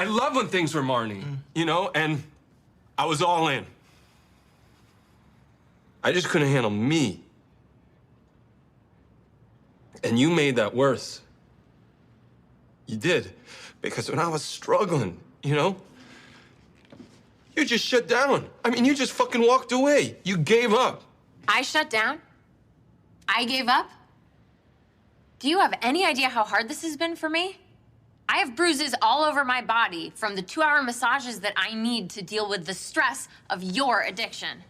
I love when things were Marnie, you know, and I was all in. I just couldn't handle me. And you made that worse. You did. Because when I was struggling, you know, you just shut down. I mean, you just fucking walked away. You gave up. I shut down? I gave up? Do you have any idea how hard this has been for me? I have bruises all over my body from the 2-hour massages that I need to deal with the stress of your addiction.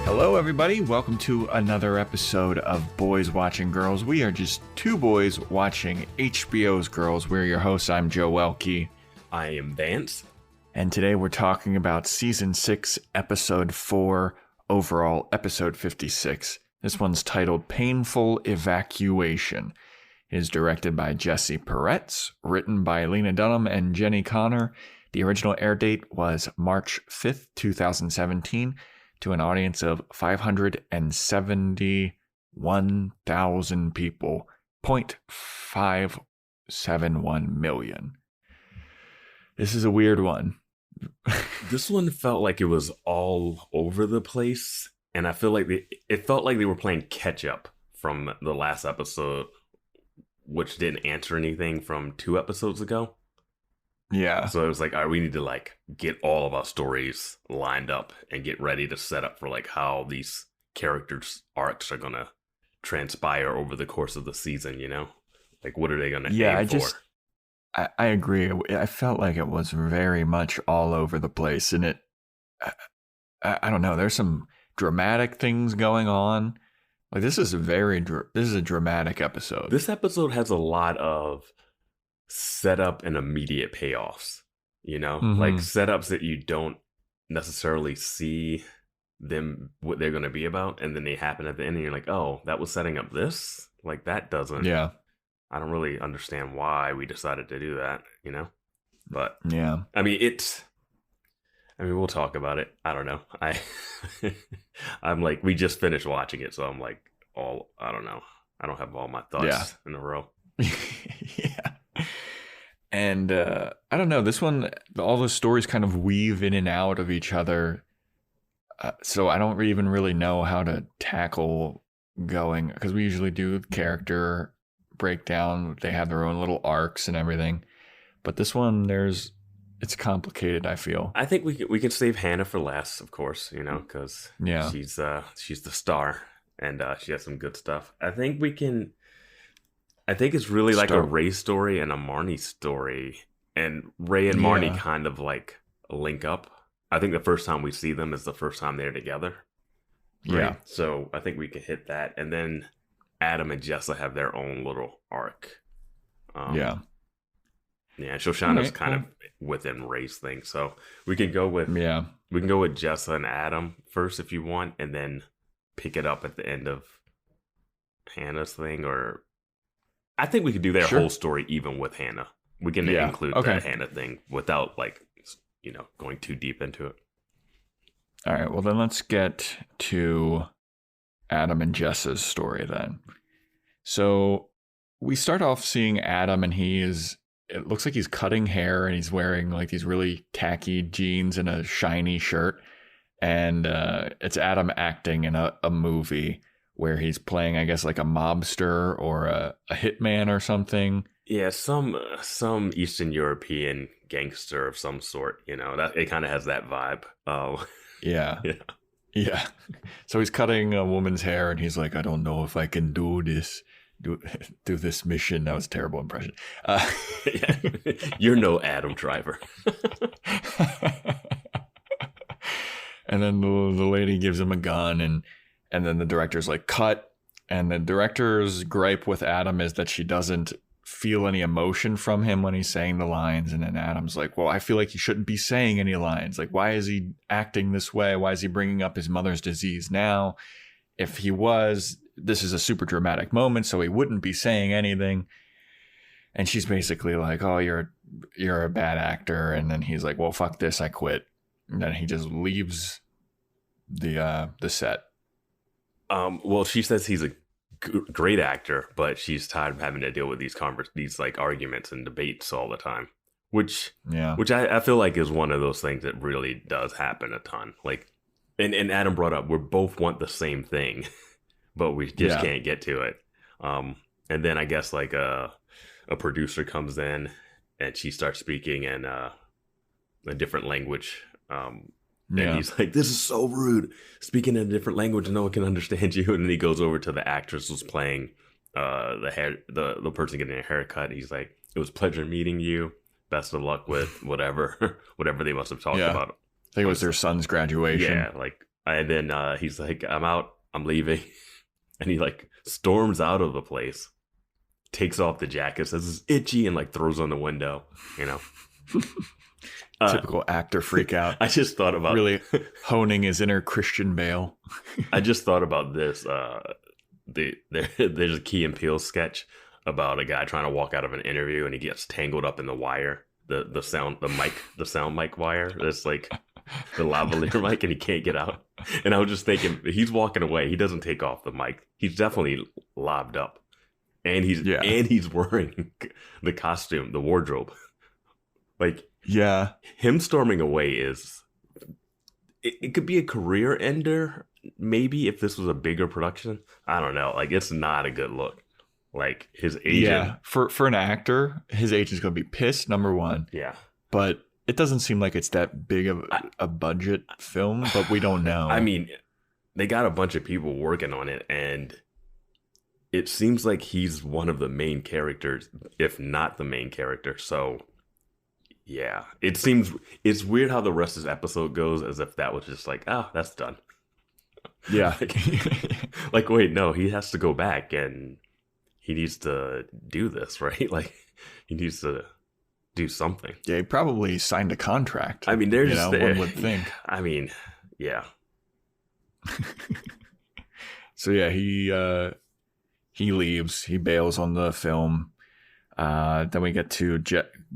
Hello, everybody. Welcome to another episode of Boys Watching Girls. We are just two boys watching HBO's Girls. We're your hosts. I'm Joe Welke. I am Vance. And today we're talking about Season 6, Episode 4, overall Episode 56. This one's titled Painful Evacuation. It is directed by Jesse Peretz, written by Lena Dunham and Jenny Connor. The original air date was March 5th, 2017. To an audience of 571,000 people, 0.571 million. This is a weird one. This one felt like it was all over the place, and I feel like it felt like they were playing catch up from the last episode, which didn't answer anything from 2 episodes ago. Yeah. So it was like, all right, we need to like get all of our stories lined up and get ready to set up for like how these characters' arcs are gonna transpire over the course of the season, you know? Like, what are they gonna aim for? I agree. I felt like it was very much all over the place, and I don't know. There's some dramatic things going on. Like, this is a dramatic episode. This episode has a lot of setup and immediate payoffs, you know, like setups that you don't necessarily see them what they're going to be about, and then they happen at the end and you're like, oh, that was setting up this. Like, that doesn't, I don't really understand why we decided to do that, you know. But yeah, I mean, we'll talk about it. I don't know. I'm like, we just finished watching it, so I'm like, I don't know, I don't have all my thoughts in a row. Yeah. And I don't know, this one, all the stories kind of weave in and out of each other. So I don't even really know how to tackle going, because we usually do character breakdown. They have their own little arcs and everything. But this one, it's complicated, I feel. I think we can save Hannah for last, of course, you know, because she's the star, and she has some good stuff. I think it's really like a Ray story and a Marnie story, and Ray and Marnie kind of like link up. I think the first time we see them is the first time they're together. Right? Yeah. So I think we can hit that. And then Adam and Jessa have their own little arc. Yeah. And Shoshana's kind of within Ray's thing. So we can go with Jessa and Adam first if you want, and then pick it up at the end of Hannah's thing, or I think we could do their whole story even with Hannah. We can include that Hannah thing without, like, you know, going too deep into it. All right, well, then let's get to Adam and Jessa's story then. So we start off seeing Adam, and it looks like he's cutting hair, and he's wearing like these really tacky jeans and a shiny shirt. And it's Adam acting in a movie where he's playing, I guess, like a mobster or a hitman or something. Yeah, some Eastern European gangster of some sort, you know. That it kind of has that vibe. Oh, yeah. So he's cutting a woman's hair, and he's like, I don't know if I can do this mission. That was a terrible impression. You're no Adam Driver. And then the lady gives him a gun, and then the director's like, cut. And the director's gripe with Adam is that she doesn't feel any emotion from him when he's saying the lines. And then Adam's like, well, I feel like he shouldn't be saying any lines. Like, why is he acting this way? Why is he bringing up his mother's disease now? If he was, this is a super dramatic moment, so he wouldn't be saying anything. And she's basically like, oh, you're a bad actor. And then he's like, well, fuck this, I quit. And then he just leaves the set. Well, she says he's a great actor, but she's tired of having to deal with these like arguments and debates all the time. Which I feel like is one of those things that really does happen a ton. Like, and Adam brought up, we both want the same thing, but we just can't get to it. And then I guess like a producer comes in and she starts speaking in a different language. And he's like, "This is so rude, speaking in a different language, no one can understand you." And then he goes over to the actress who's playing the person getting a haircut. He's like, "It was a pleasure meeting you. Best of luck with whatever they must have talked about." I think it was their son's graduation. Yeah, like, and then he's like, "I'm out, I'm leaving," and he like storms out of the place, takes off the jacket, says it's itchy, and like throws on the window. You know, typical actor freak out. I just thought about really honing his inner Christian Bale. I just thought about this. There's a Key and Peele sketch about a guy trying to walk out of an interview and he gets tangled up in the wire, the sound mic wire. That's like the lavalier mic, and he can't get out. And I was just thinking, he's walking away. He doesn't take off the mic. He's definitely lobbed up, and he's wearing the costume, the wardrobe. Like, him storming away it could be a career ender, maybe, if this was a bigger production. I don't know. Like, it's not a good look. Like, his agent, for an actor, his agent's gonna be pissed, number one. Yeah, but it doesn't seem like it's that big of a budget film. But we don't know. I mean, they got a bunch of people working on it, and it seems like he's one of the main characters, if not the main character. So, yeah, it's weird how the rest of this episode goes, as if that was just like, that's done. Yeah, like, wait, no, he has to go back and he needs to do this, right? Like, he needs to do something. Yeah, he probably signed a contract. I mean, one would think. I mean, yeah. So yeah, he leaves. He bails on the film. Then we get to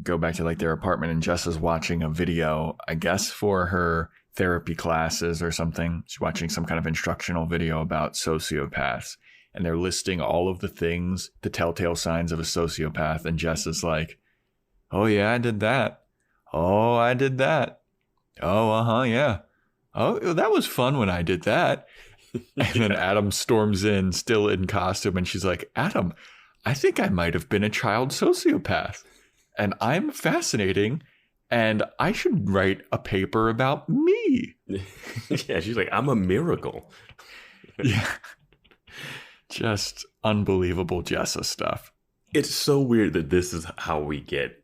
go back to like their apartment, and Jessa's watching a video, I guess, for her therapy classes or something. She's watching some kind of instructional video about sociopaths. And they're listing all of the things, the telltale signs of a sociopath. And Jess is like, "Oh, yeah, I did that. Oh, I did that. Oh, yeah. Oh, that was fun when I did that." And then Adam storms in, still in costume. And she's like, "Adam, I think I might have been a child sociopath. And I'm fascinating. And I should write a paper about me." Yeah, she's like, "I'm a miracle." Yeah. Just unbelievable Jessa stuff. It's so weird that this is how we get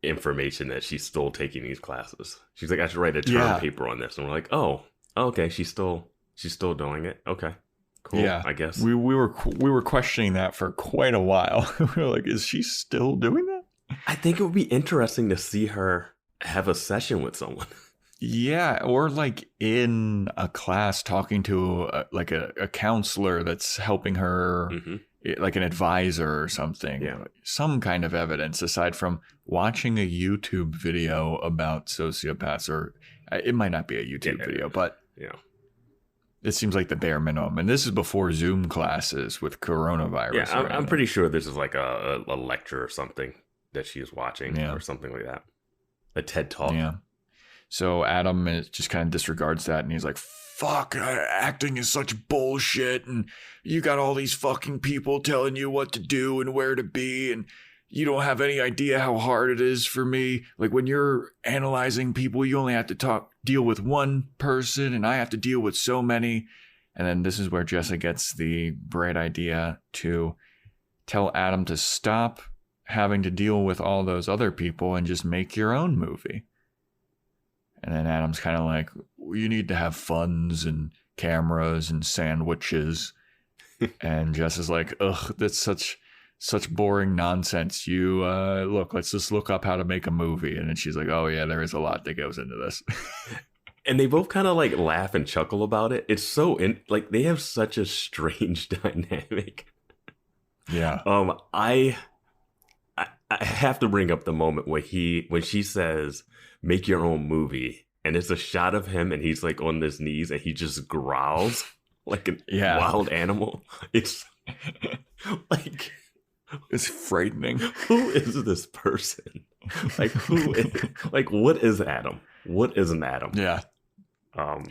information that she's still taking these classes. She's like, "I should write a term paper on this," and we're like, "Oh, okay, she's still doing it. Okay, cool. Yeah, I guess." We were questioning that for quite a while. We were like, "Is she still doing that?" I think it would be interesting to see her have a session with someone. Yeah, or like in a class talking to a counselor that's helping her, like an advisor or something. Yeah. Some kind of evidence aside from watching a YouTube video about sociopaths, or it might not be a YouTube video, but it seems like the bare minimum. And this is before Zoom classes with coronavirus. Yeah, I'm pretty sure this is like a lecture or something that she's watching or something like that. A TED Talk. Yeah. So Adam just kind of disregards that, and he's like, "Fuck, acting is such bullshit, and you got all these fucking people telling you what to do and where to be, and you don't have any idea how hard it is for me. Like, when you're analyzing people, you only have to deal with one person, and I have to deal with so many." And then this is where Jessa gets the bright idea to tell Adam to stop having to deal with all those other people and just make your own movie. And then Adam's kind of like, "You need to have funds and cameras and sandwiches." And Jess is like, "Ugh, that's such boring nonsense. You let's just look up how to make a movie." And then she's like, "Oh yeah, there is a lot that goes into this." And they both kind of like laugh and chuckle about it. It's so like they have such a strange dynamic. Yeah. I have to bring up the moment when she says, "Make your own movie," and it's a shot of him and he's like on his knees and he just growls like a wild animal. It's Like, it's frightening. Who is this person? Like, what is Adam? What is an Adam? Yeah.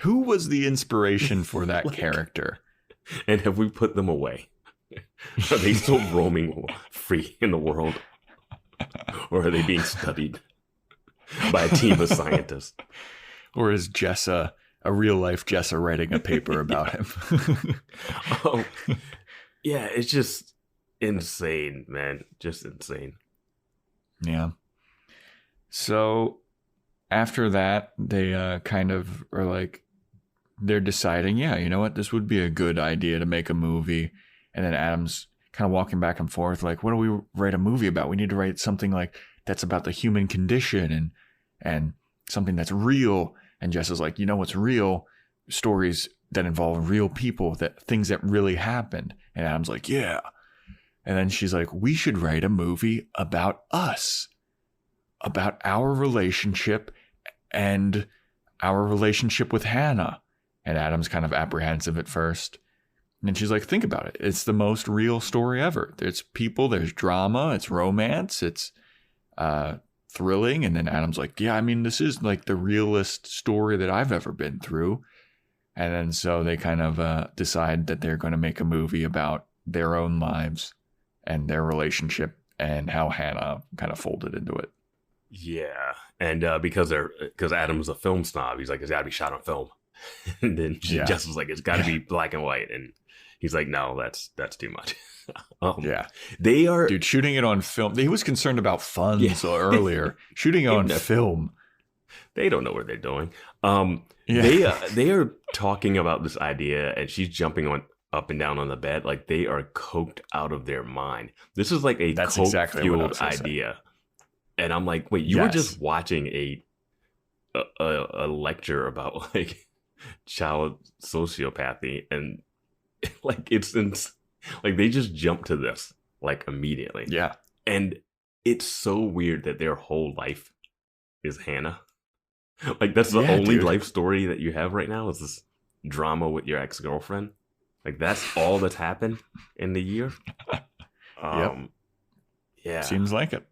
Who was the inspiration for that like, character? And have we put them away? Are they still roaming free in the world? Or are they being studied by a team of scientists? Or is Jessa, a real life Jessa, writing a paper about him? Yeah, it's just insane, man. Just insane. Yeah. So after that, they kind of are like, they're deciding, yeah, you know what? This would be a good idea to make a movie. And then Adam's kind of walking back and forth, like, what do we write a movie about? We need to write something like that's about the human condition and something that's real. And Jess is like, you know what's real? Stories that involve real people, that things that really happened. And Adam's like, yeah. And then she's like, we should write a movie about us, about our relationship and our relationship with Hannah. And Adam's kind of apprehensive at first. And she's like, think about it. It's the most real story ever. There's people, there's drama, it's romance, it's thrilling. And then Adam's like, yeah, I mean, this is like the realest story that I've ever been through. And then so they kind of decide that they're going to make a movie about their own lives and their relationship and how Hannah kind of folded into it. Yeah. And because Adam's a film snob, he's like, it's got to be shot on film. And then Jess was like, it's got to be black and white. And he's like, no, that's too much. Yeah. They are... Dude, shooting it on film. He was concerned about funds earlier. Shooting it on film. They don't know what they're doing. They are talking about this idea, and she's jumping up and down on the bed. Like, they are coked out of their mind. This is like a coke-fueled idea. And I'm like, wait, you were just watching a lecture about, like, child sociopathy, and like like they just jump to this like immediately. Yeah. And it's so weird that their whole life is Hannah. Like, that's the only life story that you have right now, is this drama with your ex-girlfriend. Like, that's all that's happened in the year. Yeah. Seems like it.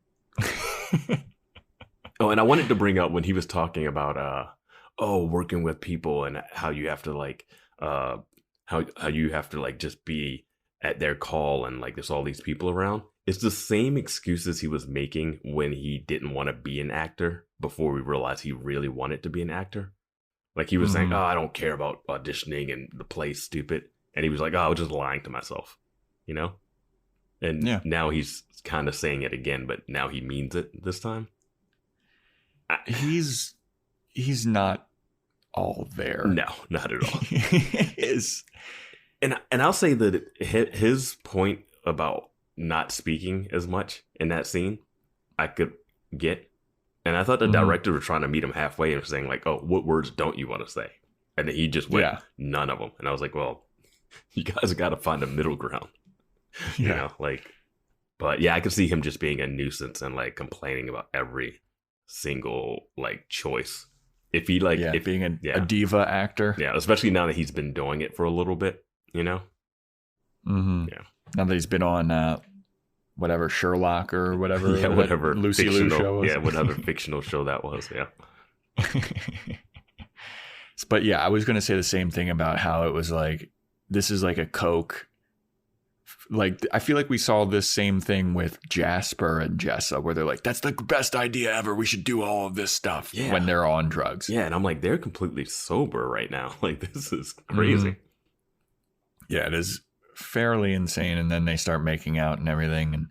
Oh, and I wanted to bring up when he was talking about working with people and how you have to like how you have to like just be at their call, and like there's all these people around. It's the same excuses he was making when he didn't want to be an actor before we realized he really wanted to be an actor. Like, he was saying, oh, I don't care about auditioning and the play's stupid. And he was like, oh, I was just lying to myself, you know? And now he's kind of saying it again, but now he means it this time. He's not all there. No, not at all. He is. And I'll say that his point about not speaking as much in that scene, I could get. And I thought the director was trying to meet him halfway and saying like, oh, what words don't you want to say? And then he just went, none of them. And I was like, well, you guys got to find a middle ground. You know, like, but yeah, I could see him just being a nuisance and like complaining about every single like choice. If he like, being a diva actor. Yeah, especially now that he's been doing it for a little bit, you know? Mm-hmm. Yeah. Now that he's been on whatever Sherlock or whatever, whatever Lucy Liu show was. Yeah, whatever fictional show that was. Yeah. But yeah, I was going to say the same thing about how it was like, this is like a Coke. Like, I feel like we saw this same thing with Jasper and Jessa, where they're like, that's the best idea ever. We should do all of this stuff when they're on drugs. Yeah. And I'm like, they're completely sober right now. Like, this is crazy. Mm-hmm. Yeah, it is fairly insane. And then they start making out and everything.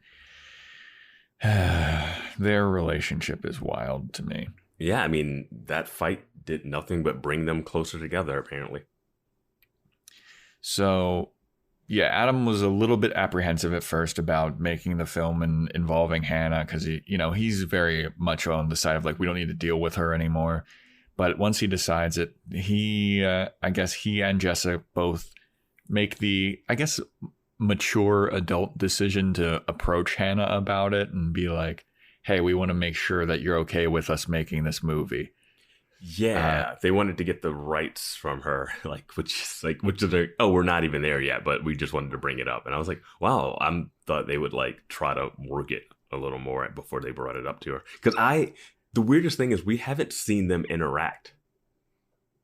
And their relationship is wild to me. Yeah. I mean, that fight did nothing but bring them closer together, apparently. So, yeah, Adam was a little bit apprehensive at first about making the film and involving Hannah, because he's very much on the side of like, we don't need to deal with her anymore. But once he decides it, I guess he and Jessa both make the, mature adult decision to approach Hannah about it and be like, hey, we want to make sure that you're okay with us making this movie. Yeah, they wanted to get the rights from her, which is we're not even there yet, but we just wanted to bring it up. And I was like, wow, thought they would try to work it a little more before they brought it up to her. Because the weirdest thing is we haven't seen them interact.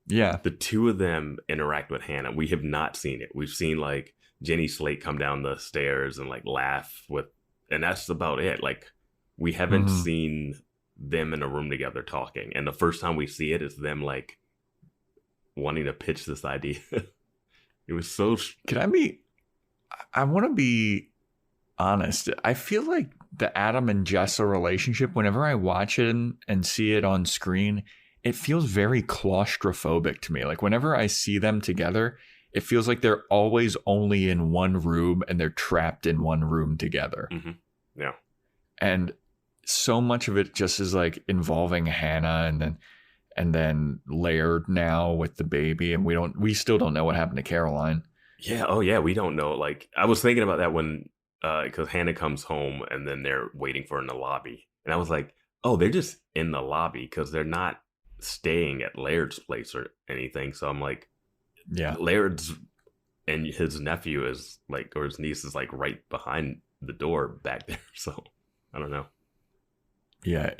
Yeah. The two of them interact with Hannah. We have not seen it. We've seen Jenny Slate come down the stairs and laugh and that's about it. We haven't seen them in a room together talking. And the first time we see it is them wanting to pitch this idea. It was so... I want to be honest. I feel like the Adam and Jessa relationship, whenever I watch it and see it on screen, it feels very claustrophobic to me. Whenever I see them together, it feels like they're always only in one room and they're trapped in one room together. Mm-hmm. Yeah. And so much of it just is involving Hannah and then Laird now with the baby. And we still don't know what happened to Caroline. Yeah. Oh yeah. We don't know. I was thinking about that when, because Hannah comes home and then they're waiting for her in the lobby. And I was like, oh, they're just in the lobby because they're not staying at Laird's place or anything. So I'm like, yeah, Laird's and his nephew is or his niece is right behind the door back there. So I don't know. Yeah,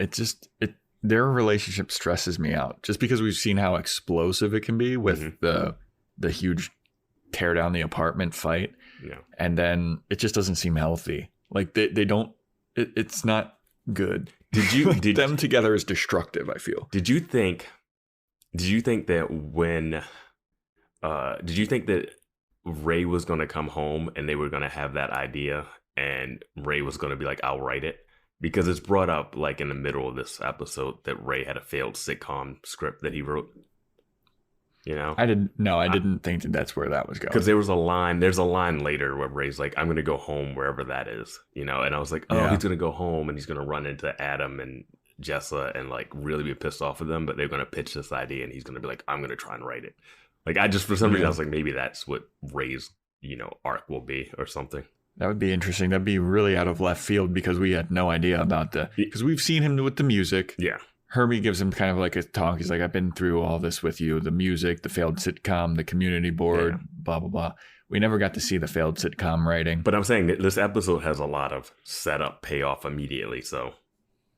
their relationship stresses me out just because we've seen how explosive it can be with the huge tear down the apartment fight. Yeah. And then it just doesn't seem healthy. They don't, it's not good. Did them together is destructive, I feel. Did you think that when, did you think that Ray was going to come home and they were going to have that idea and Ray was going to be I'll write it? Because it's brought up in the middle of this episode that Ray had a failed sitcom script that he wrote. I didn't think that's where that was going. Because there's a line later where Ray's I'm going to go home wherever that is, and I was like, oh, yeah. He's going to go home and he's going to run into Adam and Jessa and really be pissed off with them, but they're going to pitch this idea and he's going to be I'm going to try and write it. I just, for some reason, I was maybe that's what Ray's, arc will be or something. That would be interesting. That'd be really out of left field because we had no idea about because we've seen him with the music. Yeah. Hermie gives him kind of a talk. He's I've been through all this with you, the music, the failed sitcom, the community board, blah, blah, blah. We never got to see the failed sitcom writing. But I'm saying that this episode has a lot of setup, payoff immediately. So,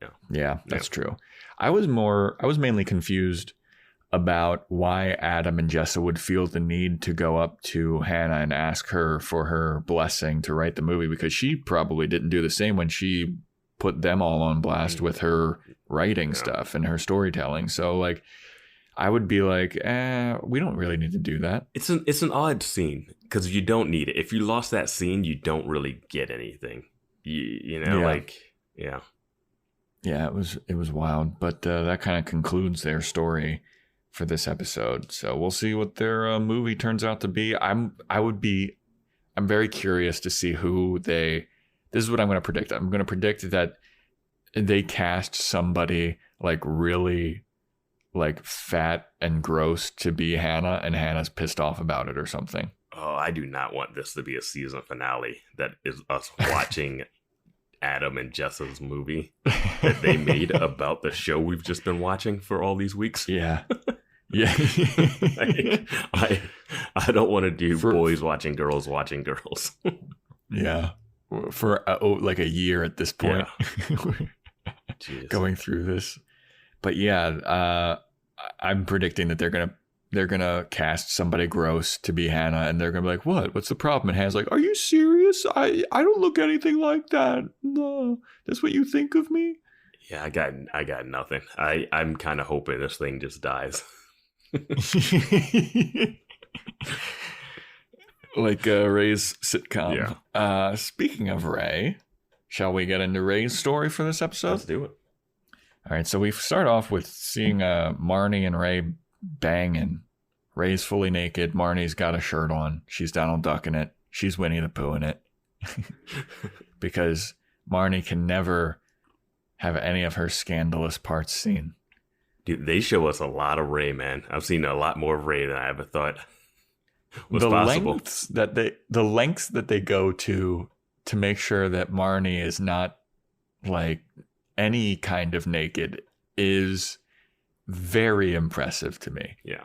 yeah. Yeah, that's true. I was mainly confused about why Adam and Jessa would feel the need to go up to Hannah and ask her for her blessing to write the movie, because she probably didn't do the same when she put them all on blast with her writing stuff and her storytelling. So I would be we don't really need to do that. It's an odd scene because you don't need it. If you lost that scene, you don't really get anything. Yeah, it was wild, but that kind of concludes their story for this episode. So we'll see what their movie turns out to be. I'm very curious to see who this is what I'm going to predict. I'm going to predict that they cast somebody really fat and gross to be Hannah, and Hannah's pissed off about it or something. Oh, I do not want this to be a season finale that is us watching Adam and Jessa's movie that they made about the show we've just been watching for all these weeks. Yeah. Yeah. I don't want to do boys watching girls watching girls. Yeah. For a year at this point. Yeah. Going through this. But yeah, I'm predicting that they're gonna cast somebody gross to be Hannah, and they're gonna be what's the problem? And Hannah's are you serious? I don't look anything like that. No, that's what you think of me? Yeah, I got nothing. I'm kind of hoping this thing just dies. Ray's sitcom. Yeah. Speaking of Ray, shall we get into Ray's story for this episode? Let's do it. All right, so we start off with seeing Marnie and Ray banging. Ray's fully naked. Marnie's got a shirt on. She's Donald Duck in it. She's Winnie the Pooh in it. Because Marnie can never have any of her scandalous parts seen. Dude, they show us a lot of Ray, man. I've seen a lot more of Ray than I ever thought was possible. The lengths that they go to make sure that Marnie is not any kind of naked is very impressive to me. Yeah.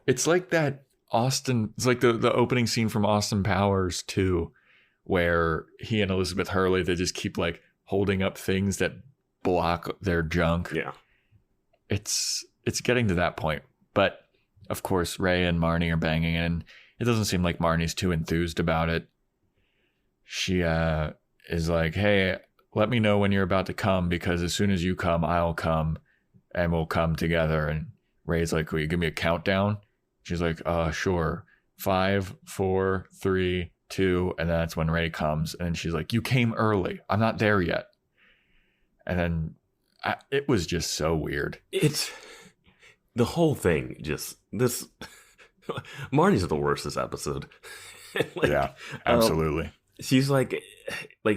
It's like that it's like the opening scene from Austin Powers 2, where he and Elizabeth Hurley, they just keep like holding up things that block their junk. Yeah. It's getting to that point. But of course, Ray and Marnie are banging, and it doesn't seem like Marnie's too enthused about it. She is like, hey, let me know when you're about to come, because as soon as you come, I'll come, and we'll come together. And Ray's like, will you give me a countdown? She's like, sure. 5, 4, 3, 2. And that's when Ray comes. And she's like, you came early. I'm not there yet. And then it was just so weird. It's the whole thing. Just this. Marnie's the worst this episode. Like, yeah, absolutely. She's like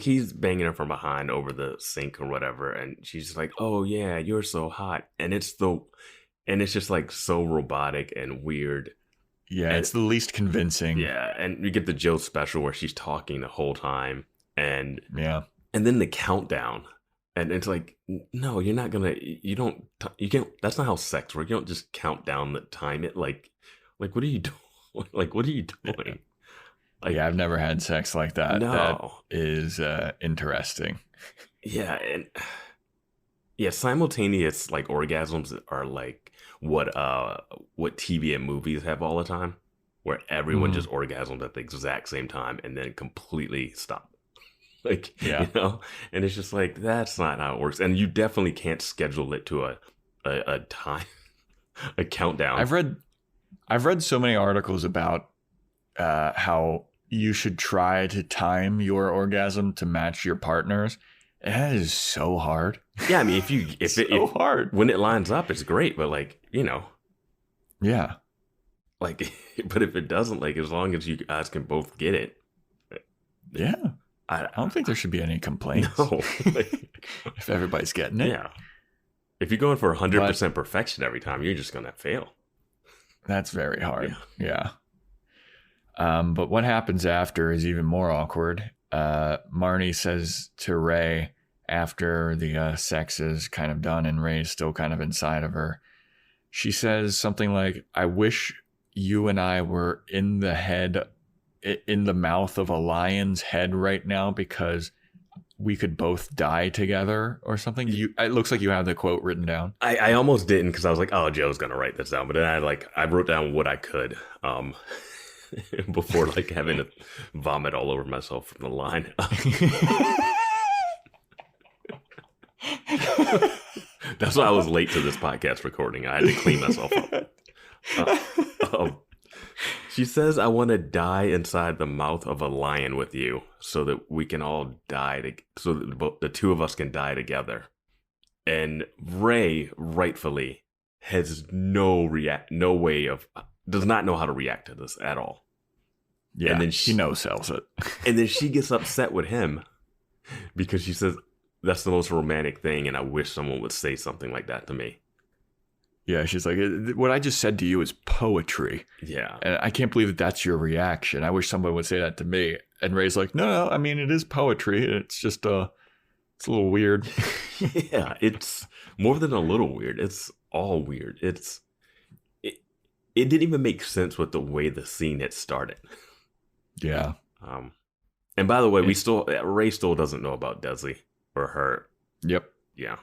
he's banging her from behind over the sink or whatever, and she's like, "Oh yeah, you're so hot," and it's just like so robotic and weird. Yeah, and it's the least convincing. Yeah, and you get the Joe special where she's talking the whole time, and and then the countdown, and it's like, no, you're not gonna, you can't. That's not how sex works. You don't just count down the time. It like what are you doing? Like, what are you doing? Like, yeah, I've never had sex like that. No. That is interesting. Yeah, and simultaneous like orgasms are like what TV and movies have all the time, where everyone just orgasms at the exact same time and then completely stop. Like, yeah. And it's just like, that's not how it works. And you definitely can't schedule it to a time, a countdown. I've read so many articles about how you should try to time your orgasm to match your partner's. That is so hard. Yeah, I mean, if hard when it lines up, it's great. But like, yeah, like, but if it doesn't, like, as long as you guys can both get it, yeah, I don't think there should be any complaints. No, if everybody's getting it, yeah. If you're going for 100% perfection every time, you're just gonna fail. That's very hard. Yeah. But what happens after is even more awkward. Marnie says to Ray, after the sex is kind of done and Ray's still kind of inside of her, she says something like, I wish you and I were in the mouth of a lion's head right now, because we could both die together or something. It looks like you have the quote written down. I almost didn't, because I was like, oh, Joe's gonna write this down, but then I wrote down what I could before like having to vomit all over myself from the line. That's why I was late to this podcast recording. I had to clean myself up. She says, I want to die inside the mouth of a lion with you, so that we can all die, so that the two of us can die together. And Ray, rightfully, has does not know how to react to this at all. Yeah, and then she no-sells it. And then she gets upset with him because she says, that's the most romantic thing, and I wish someone would say something like that to me. Yeah, she's like, what I just said to you is poetry. Yeah. And I can't believe that's your reaction. I wish somebody would say that to me. And Ray's like, no, I mean, it is poetry. It's just it's a little weird. Yeah, it's more than a little weird. It's all weird. It didn't even make sense with the way the scene had started. Yeah. And by the way, Ray still doesn't know about Desi or her. Yep. Yeah.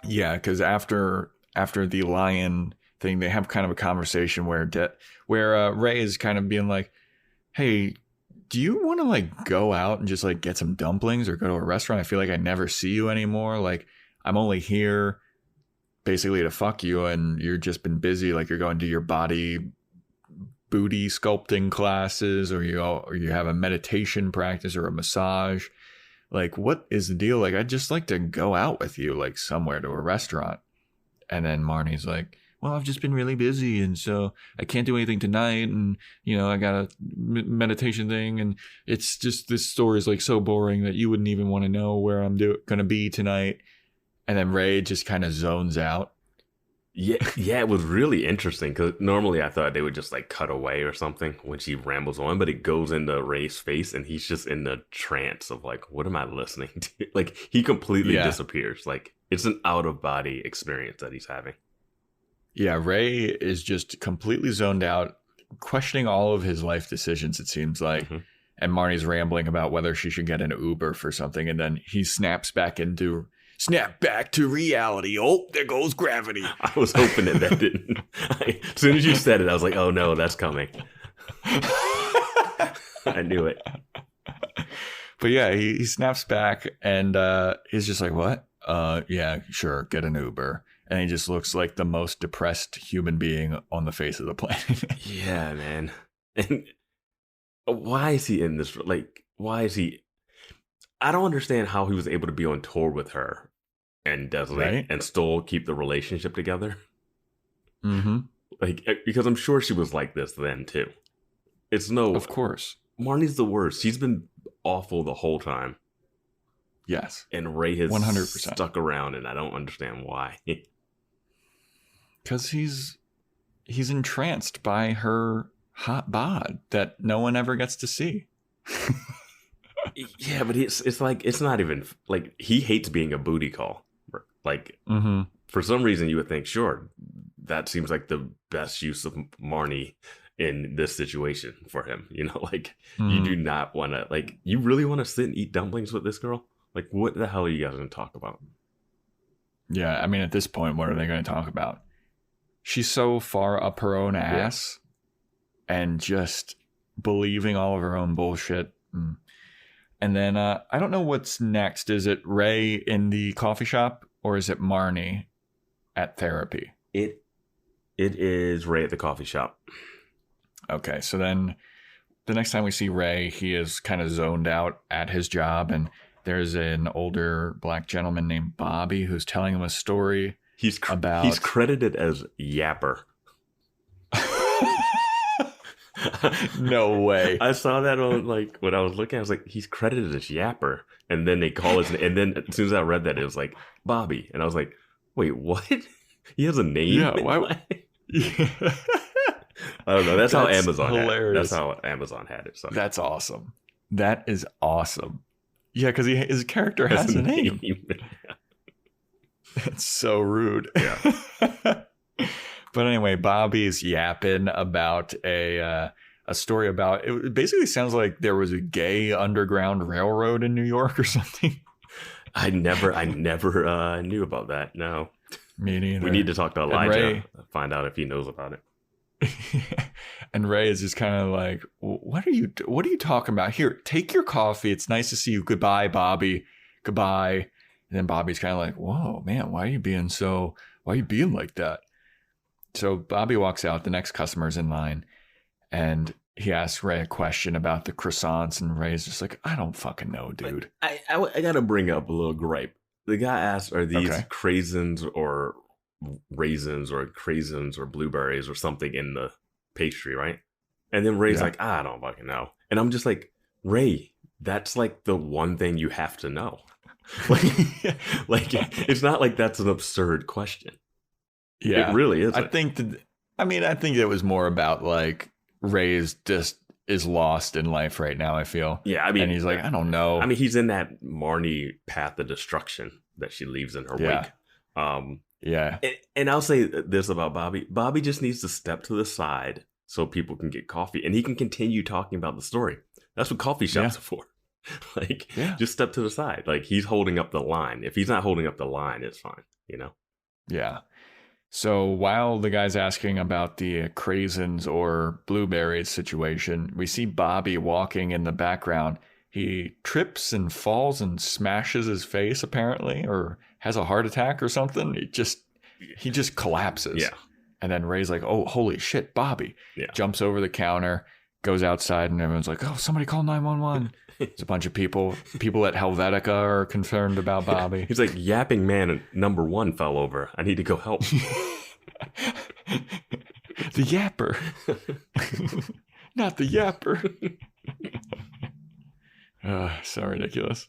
Yeah, because after the lion thing, they have kind of a conversation where Ray is kind of being like, hey, do you want to like go out and just like get some dumplings or go to a restaurant? I feel like I never see you anymore. Like, I'm only here basically to fuck you, and you've just been busy. Like, you're going to your booty sculpting classes, or you have a meditation practice or a massage. Like, what is the deal? Like, I'd just like to go out with you, like somewhere to a restaurant. And then Marnie's like, well, I've just been really busy, and so I can't do anything tonight. And, I got a meditation thing, and it's just, this story is like so boring that you wouldn't even want to know where I'm going to be tonight. And then Ray just kind of zones out. Yeah, it was really interesting because normally I thought they would just like cut away or something when she rambles on, but it goes into Ray's face and he's just in the trance of like, what am I listening to? Like he completely disappears. Like it's an out of body experience that he's having. Yeah, Ray is just completely zoned out, questioning all of his life decisions, it seems like. Mm-hmm. And Marnie's rambling about whether she should get an Uber for something, and then he snaps back to reality. Oh, there goes gravity. I was hoping that didn't. As soon as you said it, I was like, oh no, that's coming. I knew it. But yeah, he snaps back and he's just like, what? Yeah, sure, get an Uber. And he just looks like the most depressed human being on the face of the planet. Yeah, man. And why is he in this? Like, why is he? I don't understand how he was able to be on tour with her and Desi and still keep the relationship together. Mm-hmm. Like, because I'm sure she was like this then too. Of course. Marnie's the worst. She's been awful the whole time. Yes. And Ray has 100% stuck around, and I don't understand why. Because he's entranced by her hot bod that no one ever gets to see. Yeah, but it's like, it's not even like he hates being a booty call. Like, for some reason you would think, sure, that seems like the best use of Marnie in this situation for him. You know, like you do not want to, like, you really want to sit and eat dumplings with this girl? Like, what the hell are you guys going to talk about? Yeah, I mean, at this point, what are they going to talk about? She's so far up her own ass and just believing all of her own bullshit. And then I don't know what's next. Is it Ray in the coffee shop or is it Marnie at therapy? It is Ray at the coffee shop. Okay, so then the next time we see Ray, he is kind of zoned out at his job, and there's an older black gentleman named Bobby who's telling him a story. He's credited as Yapper. No way. I saw that on, like, when I was looking, I was like, he's credited as Yapper. And then they call his, and then as soon as I read that, it was like, Bobby. And I was like, wait, what? He has a name? Yeah, why? I don't know. That's how Amazon hilarious. That's how Amazon had it. So. That's awesome. That is awesome. Yeah, because his character has a name. It's so rude. Yeah. But anyway, Bobby's yapping about a story about, it basically sounds like there was a gay underground railroad in New York or something. I never knew about that. No. Me neither. We need to talk to Elijah, find out if he knows about it. And Ray is just kind of like, what are you talking about? Here, take your coffee. It's nice to see you. Goodbye, Bobby. Goodbye. And then Bobby's kind of like, whoa, man, why are you being like that? So Bobby walks out. The next customer's in line. And he asks Ray a question about the croissants. And Ray's just like, I don't fucking know, dude. I got to bring up a little gripe. The guy asked, are these craisins or raisins or craisins or blueberries or something in the pastry, right? And then Ray's like, I don't fucking know. And I'm just like, Ray, that's like the one thing you have to know. like it's not like that's an absurd question. Yeah, it really is. I think it was more about like Ray is lost in life right now, I feel. Yeah, I mean, and he's like, I don't know. I mean, he's in that Marnie path of destruction that she leaves in her wake. Yeah. And I'll say this about Bobby. Bobby just needs to step to the side so people can get coffee and he can continue talking about the story. That's what coffee shops are for. Like, just step to the side. Like, he's holding up the line. If he's not holding up the line, it's fine, you know? Yeah. So while the guy's asking about the craisins or blueberries situation, we see Bobby walking in the background. He trips and falls and smashes his face, apparently, or has a heart attack or something. He just collapses. Yeah. And then Ray's like, oh, holy shit, Bobby. Yeah. Jumps over the counter, goes outside, and everyone's like, oh, somebody call 911. It's a bunch of people at Helvetica are concerned about Bobby. He's like, yapping man number 1 fell over. I need to go help. The yapper. Not the yapper. So ridiculous.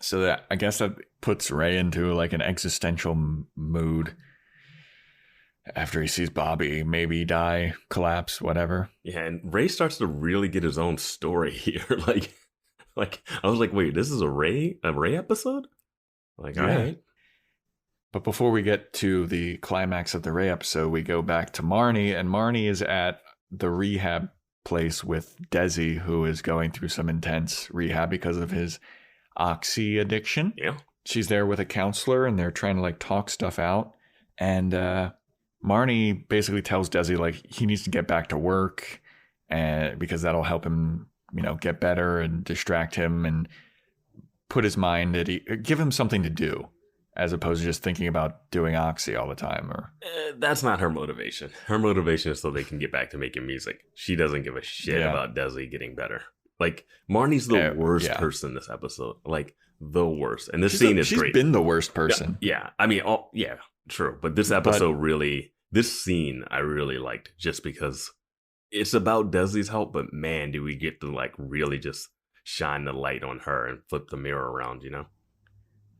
So I guess that puts Ray into like an existential mood. after he sees Bobby maybe die, collapse, whatever. Yeah, and Ray starts to really get his own story here. like I was like, wait, this is a Ray episode? Like, all right. But before we get to the climax of the Ray episode, we go back to Marnie, and Marnie is at the rehab place with Desi, who is going through some intense rehab because of his oxy addiction. Yeah. She's there with a counselor, and they're trying to like talk stuff out. And Marnie basically tells Desi like he needs to get back to work, and because that'll help him, get better and distract him and put his mind give him something to do, as opposed to just thinking about doing oxy all the time. Or that's not her motivation. Her motivation is so they can get back to making music. She doesn't give a shit about Desi getting better. Like, Marnie's the worst person this episode. Like, the worst. And this scene is great. She's been the worst person. Yeah. I mean, true. But this episode this scene I really liked just because it's about Desi's help. But man, do we get to like really just shine the light on her and flip the mirror around,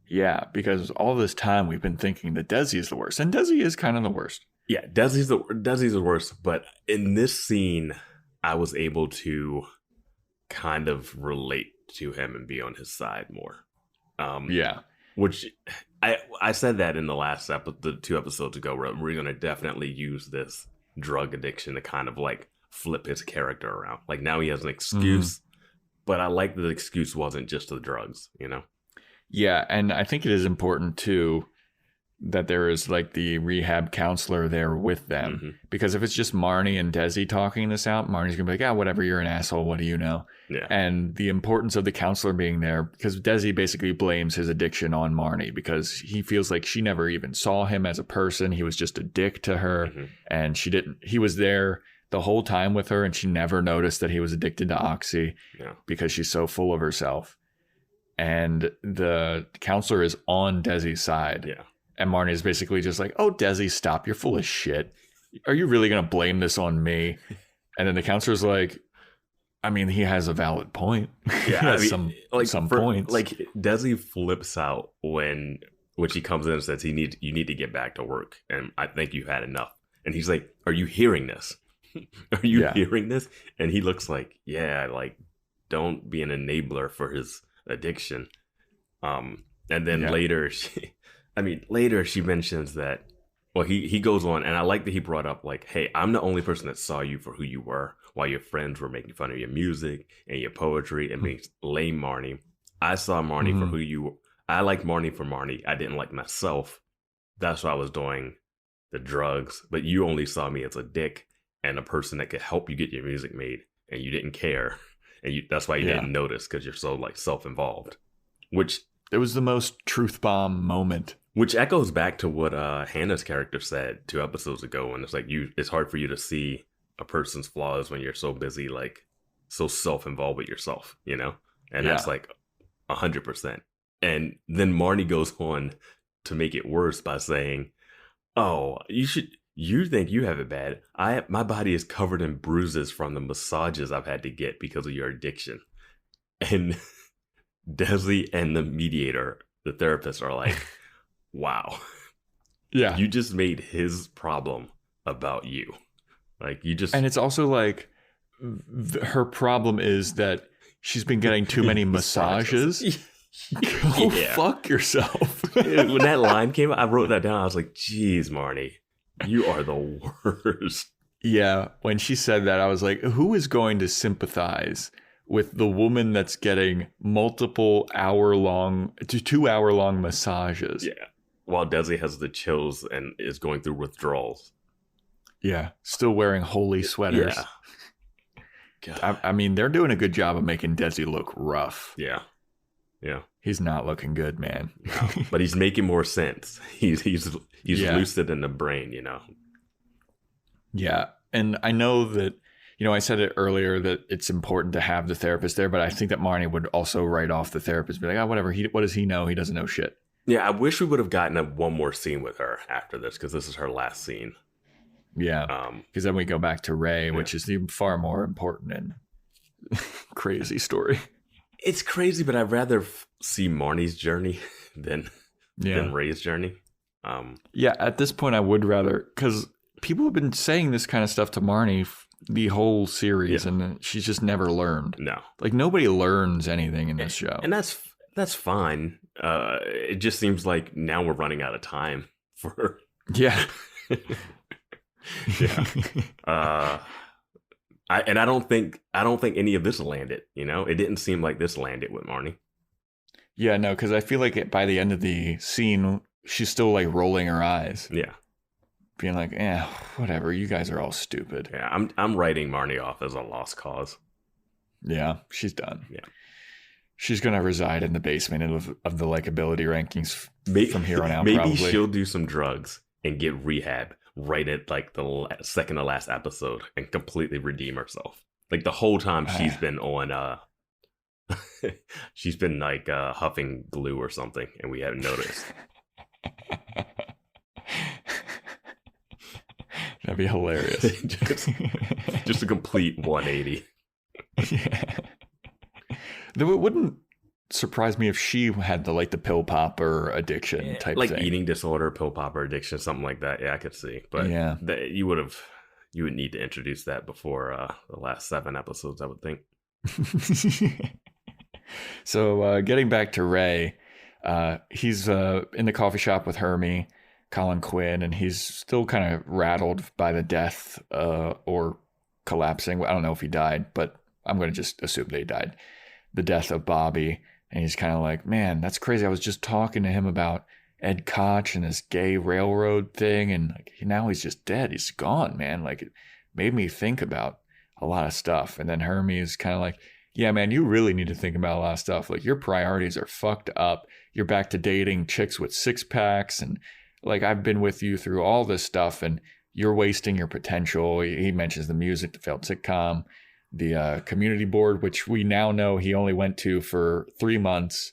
Yeah, because all this time we've been thinking that Desi is the worst. And Desi is kind of the worst. Yeah, Desi's the worst. But in this scene, I was able to kind of relate to him and be on his side more. Which I said that in the last episode, the 2 episodes ago, where we're going to definitely use this drug addiction to kind of like flip his character around. Like, now he has an excuse, but I like that the excuse wasn't just the drugs, Yeah, and I think it is important too that there is like the rehab counselor there with them, because if it's just Marnie and Desi talking this out, Marnie's gonna be like, whatever, you're an asshole, what do you know? Yeah. And the importance of the counselor being there, because Desi basically blames his addiction on Marnie because he feels like she never even saw him as a person. He was just a dick to her, and he was there the whole time with her, and she never noticed that he was addicted to oxy because she's so full of herself. And the counselor is on Desi's side. Yeah. And Marnie is basically just like, oh, Desi, stop. You're full of shit. Are you really going to blame this on me? And then the counselor's like, I mean, he has a valid point. Yeah, some points. Like, Desi flips out when she comes in and says, you need to get back to work. And I think you've had enough. And he's like, are you hearing this? Are you hearing this? And he looks like, like, don't be an enabler for his addiction. And then later she mentions that, well, he goes on, and I like that he brought up like, hey, I'm the only person that saw you for who you were while your friends were making fun of your music and your poetry and being lame Marnie. I saw Marnie for who you were. I liked Marnie for Marnie. I didn't like myself. That's why I was doing the drugs, but you only saw me as a dick and a person that could help you get your music made, and you didn't care. And that's why you didn't notice, because you're so like self-involved. Which it was the most truth bomb moment. Which echoes back to what Hannah's character said 2 episodes ago, when it's like it's hard for you to see a person's flaws when you're so busy, like so self-involved with yourself, And that's like 100%. And then Marnie goes on to make it worse by saying, "Oh, you think you have it bad. My body is covered in bruises from the massages I've had to get because of your addiction." And Desi and the mediator, the therapist, are like, wow. Yeah. You just made his problem about you. Like, you just... And it's also like, her problem is that she's been getting too many massages. Go fuck yourself. When that line came out, I wrote that down. I was like, geez, Marnie, you are the worst. Yeah. When she said that, I was like, who is going to sympathize with the woman that's getting multiple 2-hour-long massages? Yeah. While Desi has the chills and is going through withdrawals. Yeah. Still wearing holy sweaters. Yeah. I mean, they're doing a good job of making Desi look rough. Yeah. Yeah. He's not looking good, man. No, but he's making more sense. He's lucid in the brain, Yeah. And I know that, I said it earlier that it's important to have the therapist there, but I think that Marnie would also write off the therapist, be like, whatever. What does he know? He doesn't know shit. Yeah, I wish we would have gotten one more scene with her after this, because this is her last scene. Yeah, because then we go back to Ray, which is the far more important and crazy story. It's crazy, but I'd rather see Marnie's journey than Ray's journey. Yeah, at this point, I would rather, because people have been saying this kind of stuff to Marnie the whole series, and she's just never learned. No. Like, nobody learns anything in this show. And that's fine. It just seems like now we're running out of time for... Yeah. Yeah. I don't think any of this landed, It didn't seem like this landed with Marnie. Yeah, no, because I feel like by the end of the scene, she's still like rolling her eyes. Yeah. Being like, whatever, you guys are all stupid. Yeah, I'm writing Marnie off as a lost cause. Yeah, she's done. Yeah. She's going to reside in the basement of the likability rankings from here on out, maybe probably. She'll do some drugs and get rehab right at like the second to last episode and completely redeem herself. Like the whole time she's been on, she's been like huffing glue or something and we haven't noticed. That'd be hilarious. just a complete 180. Yeah. Though it wouldn't surprise me if she had the pill popper addiction type like thing. Eating disorder, pill popper addiction, something like that. Yeah, I could see. But yeah, you would need to introduce that before the last 7 episodes, I would think. So getting back to Ray, he's in the coffee shop with Hermie, Colin Quinn, and he's still kind of rattled by the death or collapsing. I don't know if he died, but I'm going to just assume they died. The death of Bobby. And he's kind of like, man, that's crazy. I was just talking to him about Ed Koch and this gay railroad thing. And like, now he's just dead. He's gone, man. Like, it made me think about a lot of stuff. And then Hermie is kind of like, yeah, man, you really need to think about a lot of stuff. Like, your priorities are fucked up. You're back to dating chicks with 6-packs. And like, I've been with you through all this stuff and you're wasting your potential. He mentions the music, the failed sitcom, the community board, which we now know he only went to for 3 months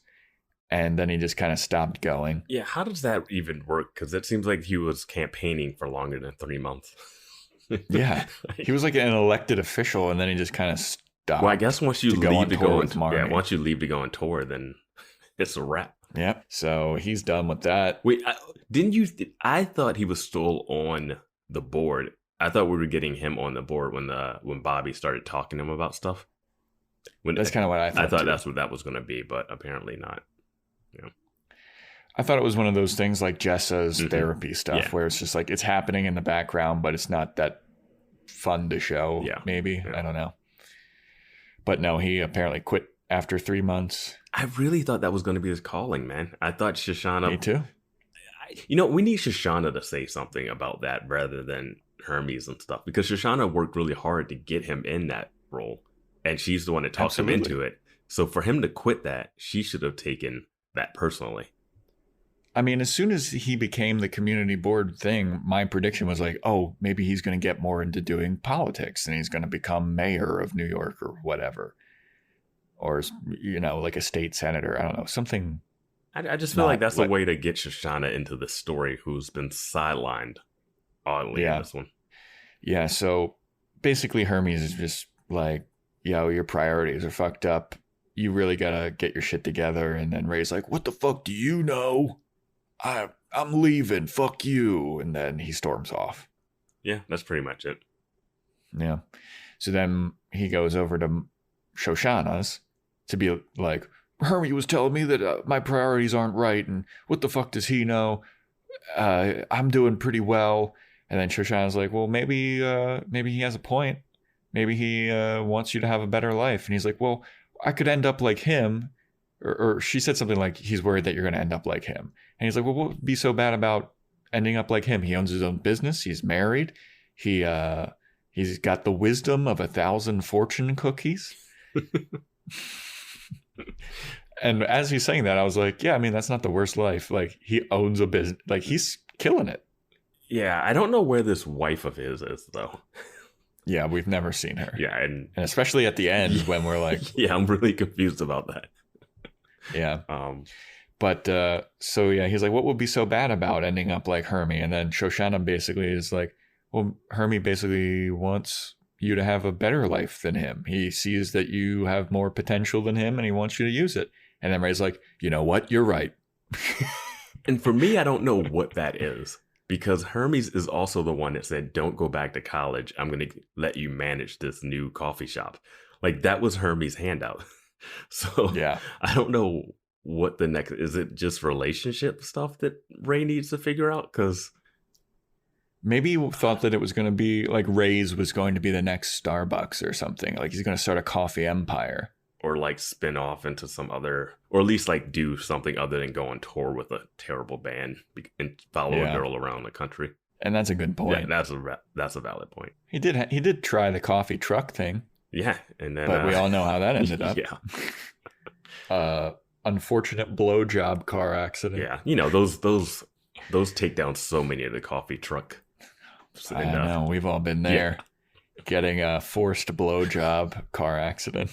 and then he just kind of stopped going. Yeah, how does that even work? Because it seems like he was campaigning for longer than 3 months. Yeah, he was like an elected official and then he just kind of stopped. Well, I guess once you leave to go on tour, then it's a wrap. Yep. So he's done with that. Wait, I thought he was still on the board. I thought we were getting him on the board when Bobby started talking to him about stuff. That's kind of what I thought. I thought that's what that was going to be, but apparently not. Yeah. I thought it was one of those things like Jessa's therapy stuff, where it's just like it's happening in the background, but it's not that fun to show. Yeah. Maybe. Yeah. I don't know. But no, he apparently quit after 3 months. I really thought that was going to be his calling, man. I thought Shoshana. Me too. We need Shoshana to say something about that rather than Hermes and stuff, because Shoshana worked really hard to get him in that role and she's the one that talked him into it. So for him to quit that, she should have taken that personally. I mean, as soon as he became the community board thing, my prediction was like, oh, maybe he's going to get more into doing politics and he's going to become mayor of New York or whatever. Or, like a state senator. I don't know, something. I just feel like that's a way to get Shoshana into the story, who's been sidelined oddly in this one. Yeah, so basically Hermes is just like, yo, your priorities are fucked up. You really gotta get your shit together. And then Ray's like, what the fuck do you know? I'm leaving. Fuck you. And then he storms off. Yeah, that's pretty much it. Yeah. So then he goes over to Shoshana's to be like, Hermie was telling me that my priorities aren't right. And what the fuck does he know? I'm doing pretty well. And then Shoshana's like, well, maybe he has a point. Maybe he wants you to have a better life. And he's like, well, I could end up like him. Or she said something like, he's worried that you're going to end up like him. And he's like, well, what would be so bad about ending up like him? He owns his own business. He's married. He's got the wisdom of 1,000 fortune cookies. And as he's saying that, I was like, yeah, I mean, that's not the worst life. Like, he owns a business. Like, he's killing it. Yeah, I don't know where this wife of his is, though. Yeah, we've never seen her. Yeah, and especially at the end when we're like... Yeah, I'm really confused about that. Yeah. But, so yeah, he's like, what would be so bad about ending up like Hermie? And then Shoshana basically is like, well, Hermie basically wants you to have a better life than him. He sees that you have more potential than him and he wants you to use it. And then Ray's like, you know what? You're right. And for me, I don't know what that is. because Hermes is also the one that said, don't go back to college. I'm going to let you manage this new coffee shop. Like, that was Hermes' handout. So Yeah. I don't know what the next, is it just relationship stuff that Ray needs to figure out? Because maybe he thought that it was going to be like Ray's was going to be the next Starbucks or something. Like he's going to start a coffee empire. Or like spin off into some other, or at least like do something other than go on tour with a terrible band and follow a girl around the country. And that's a good point. Yeah, that's a valid point. He did try the coffee truck thing. Yeah, and then but we all know how that ended up. Yeah. Unfortunate blowjob car accident. Yeah, you know those take down so many of the coffee truck. I know, we've all been there, getting a forced blowjob car accident.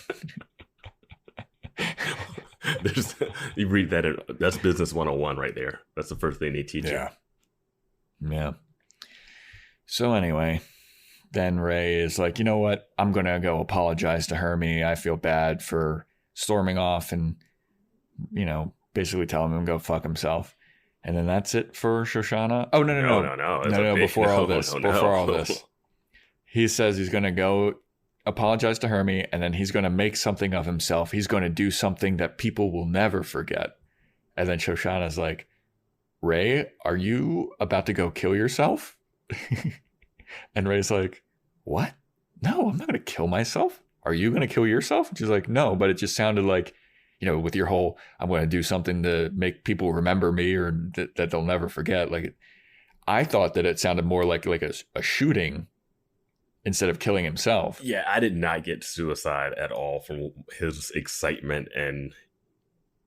You read that, that's business 101 right there. That's the first thing they teach you. Yeah. So anyway, then Ray is like, you know what? I'm going to go apologize to Hermie. I feel bad for storming off and, you know, basically tell him to go fuck himself. And then that's it for Shoshana. Oh, no. Before all this, he says he's going to go apologize to Hermie, and then he's going to make something of himself. He's going to do something that people will never forget. And then Shoshana's like, Ray, are you about to go kill yourself? And Ray's like, what? No, I'm not going to kill myself. Are you going to kill yourself? And she's like, no, but it just sounded like, you know, with your whole, I'm going to do something to make people remember me or that they'll never forget. Like, I thought that it sounded more like a shooting instead of killing himself. Yeah, I did not get suicide at all from his excitement and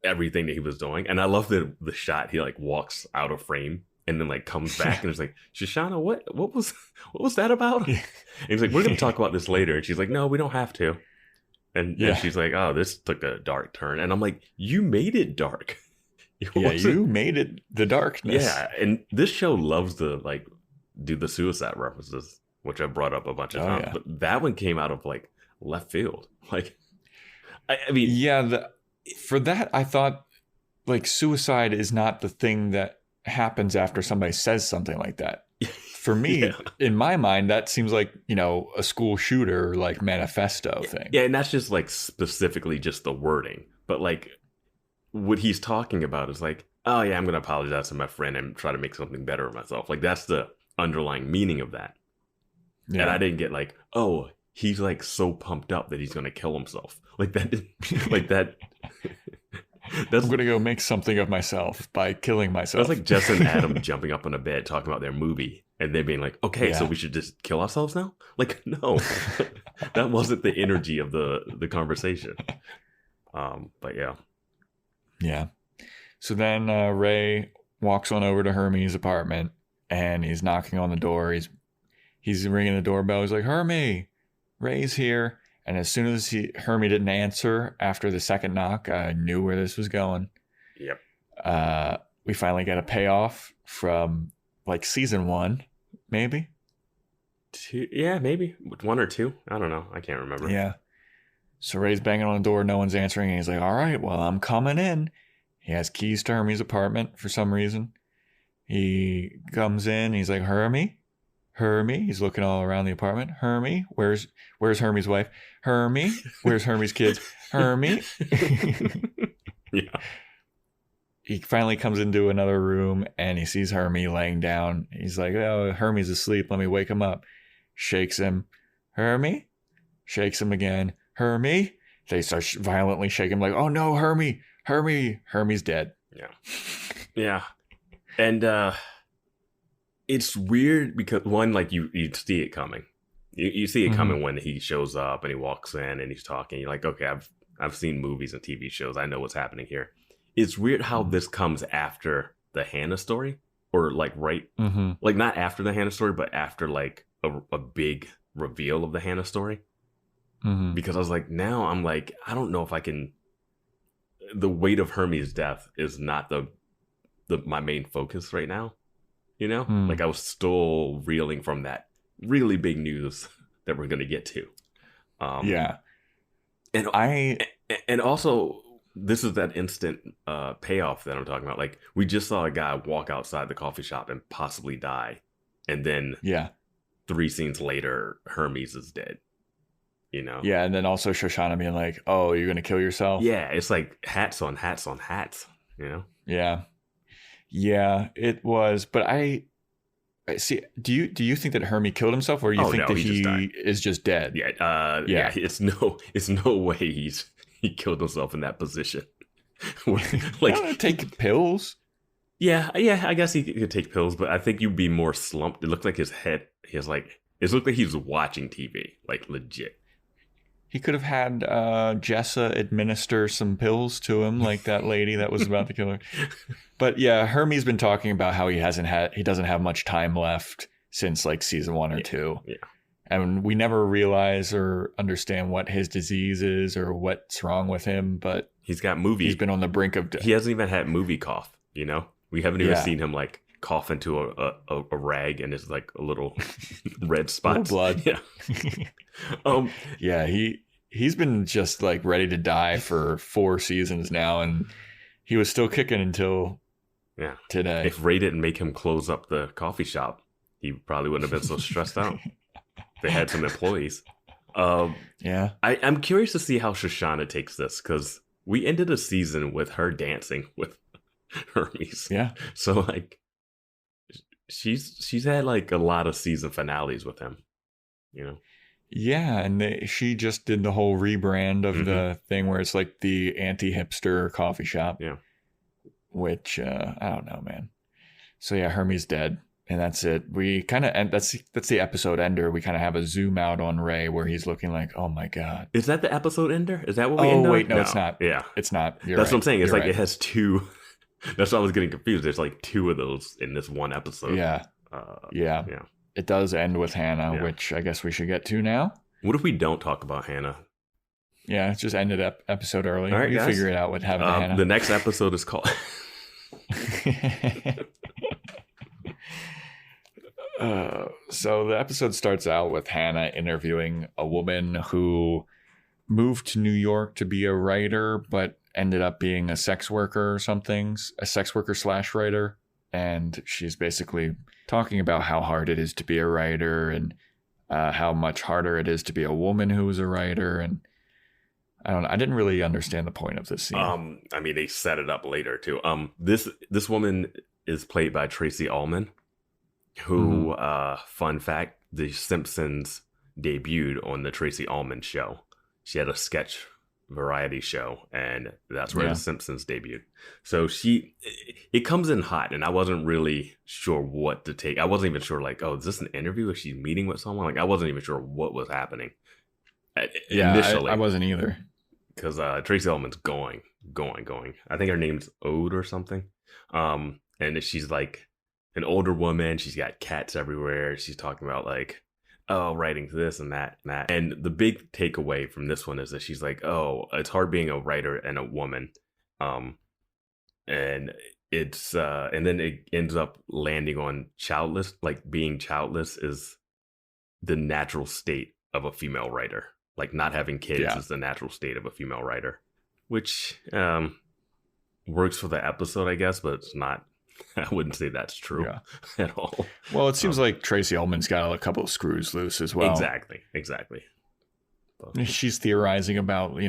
everything that he was doing. And I love the shot. He like walks out of frame and then like comes back and is like, Shoshana, what was that about? And he's like, we're going to talk about this later. And she's like, no, we don't have to. And she's like, oh, this took a dark turn. And I'm like, you made it dark. You made it the darkness. Yeah. And this show loves to like do the suicide references, which I brought up a bunch of times. Yeah. But that one came out of like left field. Like, I mean. Yeah. For that, I thought like suicide is not the thing that happens after somebody says something like that. For me, in my mind, that seems like, you know, a school shooter, like manifesto thing. Yeah, and that's just like specifically just the wording. But like what he's talking about is like, oh yeah, I'm going to apologize to my friend and try to make something better of myself. Like that's the underlying meaning of that. Yeah. And I didn't get like, oh, he's like so pumped up that he's going to kill himself. Like that, like that. I'm going to go make something of myself by killing myself. That's like Jessa and Adam jumping up on a bed talking about their movie and they being like, okay, so we should just kill ourselves now? Like, no, that wasn't the energy of the conversation. But yeah. Yeah. So then Ray walks on over to Hermie's apartment and he's knocking on the door. He's ringing the doorbell. He's like, Hermie, Ray's here. And as soon as Hermie didn't answer after the second knock, I knew where this was going. Yep. We finally got a payoff from like season 1, maybe. 2, yeah, maybe 1 or 2. I don't know. I can't remember. Yeah. So Ray's banging on the door. No one's answering. And he's like, all right, well, I'm coming in. He has keys to Hermie's apartment for some reason. He comes in. He's like, Hermie. He's looking all around the apartment. Hermie, where's Hermie's wife? Hermie, where's Hermie's kids? Hermie. Yeah. He finally comes into another room and he sees Hermie laying down. He's like, oh, Hermie's asleep. Let me wake him up. Shakes him. Hermie. Shakes him again. Hermie. They start violently shaking him like, oh no, Hermie. Hermie's dead. Yeah. Yeah. And it's weird because one, like you see it coming. You see it coming when he shows up and he walks in and he's talking. You're like, okay, I've seen movies and TV shows. I know what's happening here. It's weird how this comes after the Hannah story, or like like not after the Hannah story, but after like a big reveal of the Hannah story. Because I was like, now I'm like, I don't know if I can. The weight of Hermie's death is not my main focus right now. You know, like I was still reeling from that really big news that we're going to get to. Yeah. And also this is that instant payoff that I'm talking about. Like, we just saw a guy walk outside the coffee shop and possibly die. And then 3 scenes later, Hermes is dead. You know? Yeah, and then also Shoshana being like, oh, you're going to kill yourself? Yeah, it's like hats on hats on hats, you know? Yeah. Yeah, it was. But I see, do you think that Hermie killed himself, or you think that he is just dead? Yeah, it's no way he killed himself in that position. Like, take pills. Yeah, I guess he could take pills, but I think you'd be more slumped. It looked like his head, it looked like he was watching TV, like legit. He could have had Jessa administer some pills to him, like that lady that was about to kill her. But yeah, Hermie's been talking about how he doesn't have much time left since like season 1 or 2. Yeah. And we never realize or understand what his disease is or what's wrong with him, but he's got movie. He's been on the brink of death. He hasn't even had movie cough, you know? We haven't even seen him like cough into a rag and it's like a little red spots. Blood. Yeah. Yeah, he's been just like ready to die for 4 seasons now, and he was still kicking until today. If Ray didn't make him close up the coffee shop, he probably wouldn't have been so stressed out. They had some employees. I'm curious to see how Shoshana takes this, because we ended a season with her dancing with Hermes. Yeah. So like she's had like a lot of season finales with him, you know? Yeah, and she just did the whole rebrand of the thing where it's like the anti-hipster coffee shop. Yeah. Which I don't know, man. So yeah, Hermie's dead, and that's it. We kind of end. That's the episode ender. We kind of have a zoom out on Ray where he's looking like, oh my god. Is that the episode ender? Is that what we end on? Oh wait, no, it's not. Yeah, it's not. That's what I'm saying. It's like it has 2. That's why I was getting confused. There's like 2 of those in this one episode. Yeah. Yeah. It does end with Hannah, which I guess we should get to now. What if we don't talk about Hannah? Yeah, it just ended up episode early. All right, you guys. Figure it out what happened to Hannah. The next episode is called... So the episode starts out with Hannah interviewing a woman who moved to New York to be a writer, but ended up being a sex worker or something, a sex worker / writer. And she's basically talking about how hard it is to be a writer and how much harder it is to be a woman who is a writer. And I don't know. I didn't really understand the point of this scene. I mean, they set it up later too. This woman is played by Tracy Ullman, who, fun fact, The Simpsons debuted on the Tracy Ullman show. She had a sketch variety show, and that's where The Simpsons debuted. So it comes in hot, and I wasn't really sure what to take. I wasn't even sure, like, oh, is this an interview? Is she meeting with someone? Like, I wasn't even sure what was happening. Initially. I wasn't either. Because Tracy Ullman's going. I think her name's Ode or something. And she's like an older woman. She's got cats everywhere. She's talking about like, oh, writing this and that and that. And the big takeaway from this one is that she's like, oh, it's hard being a writer and a woman. And it's and then it ends up landing on childless. Like, being childless is the natural state of a female writer. Like, not having kids is the natural state of a female writer, which works for the episode, I guess, but it's not. I wouldn't say that's true at all. Well, it seems like Tracy Ullman's got a couple of screws loose as well. Exactly. She's theorizing about,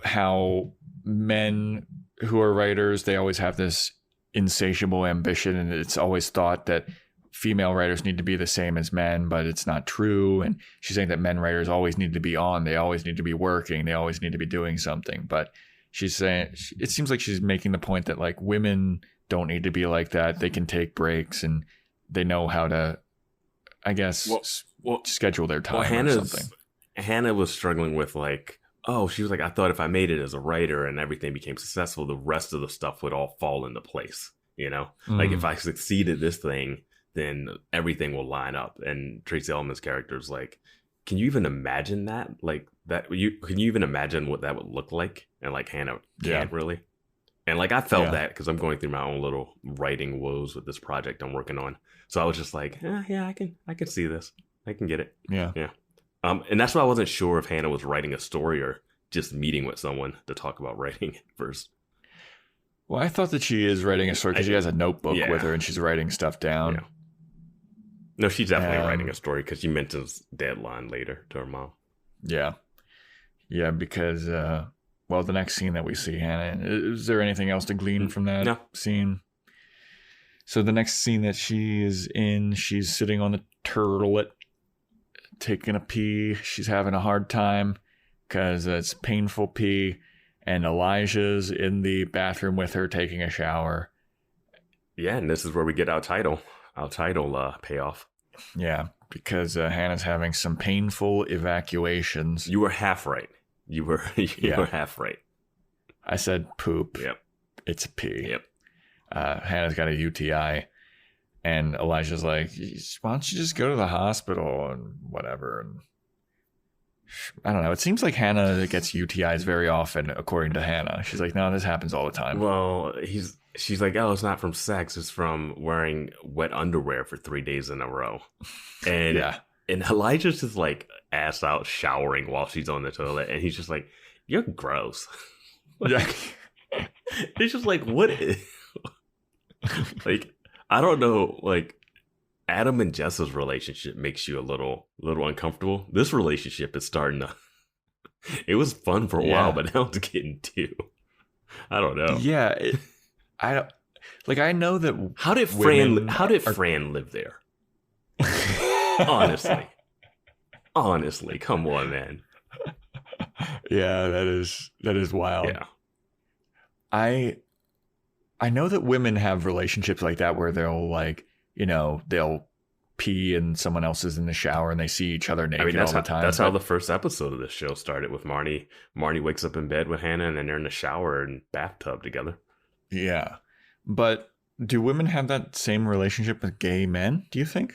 how men who are writers, they always have this insatiable ambition, and it's always thought that female writers need to be the same as men, but it's not true. And she's saying that men writers always need to be on, they always need to be working, they always need to be doing something. But she's saying, it seems like she's making the point that like women don't need to be like that. They can take breaks and they know how to, I guess, schedule their time or something. Hannah was struggling with like, she was like, I thought if I made it as a writer and everything became successful, the rest of the stuff would all fall into place. Like if I succeed at this thing, then everything will line up. And Tracy Ullman's character is like, can you even imagine that? Like that, can you even imagine what that would look like? And like Hannah can't really. And like I felt that because I'm going through my own little writing woes with this project I'm working on. So I was just like, I can see this. I can get it. Yeah. And that's why I wasn't sure if Hannah was writing a story or just meeting with someone to talk about writing first. Well, I thought that she is writing a story because she has a notebook with her and she's writing stuff down. Yeah. No, she's definitely writing a story because she mentions deadline later to her mom. Yeah. Yeah, because, the next scene that we see, Hannah, is there anything else to glean from that scene? So the next scene that she is in, she's sitting on the turtlet, taking a pee. She's having a hard time because it's painful pee. And Elijah's in the bathroom with her taking a shower. Yeah, and this is where we get our title payoff. Yeah, because Hannah's having some painful evacuations. You were half right. You were half right. I said poop. Yep. It's a pee. Yep. Hannah's got a UTI. And Elijah's like, why don't you just go to the hospital and whatever. And I don't know. It seems like Hannah gets UTIs very often, according to Hannah. She's like, no, this happens all the time. Well, she's like, oh, it's not from sex. It's from wearing wet underwear for 3 days in a row. And and Elijah's just like ass out showering while she's on the toilet. And he's just like, you're gross. Yeah. It's just like, what is... like, I don't know, like, Adam and Jessa's relationship makes you a little uncomfortable. This relationship is starting to... It was fun for a while, but now it's getting too... I don't know. Yeah. I don't... Like, I know that... How did Fran live there? Honestly, come on, man. Yeah, that is wild. Yeah. I know that women have relationships like that where they'll like, they'll pee and someone else is in the shower and they see each other naked all the time. That's how the first episode of this show started with Marnie. Marnie wakes up in bed with Hannah and then they're in the shower and bathtub together. Yeah. But do women have that same relationship with gay men, do you think?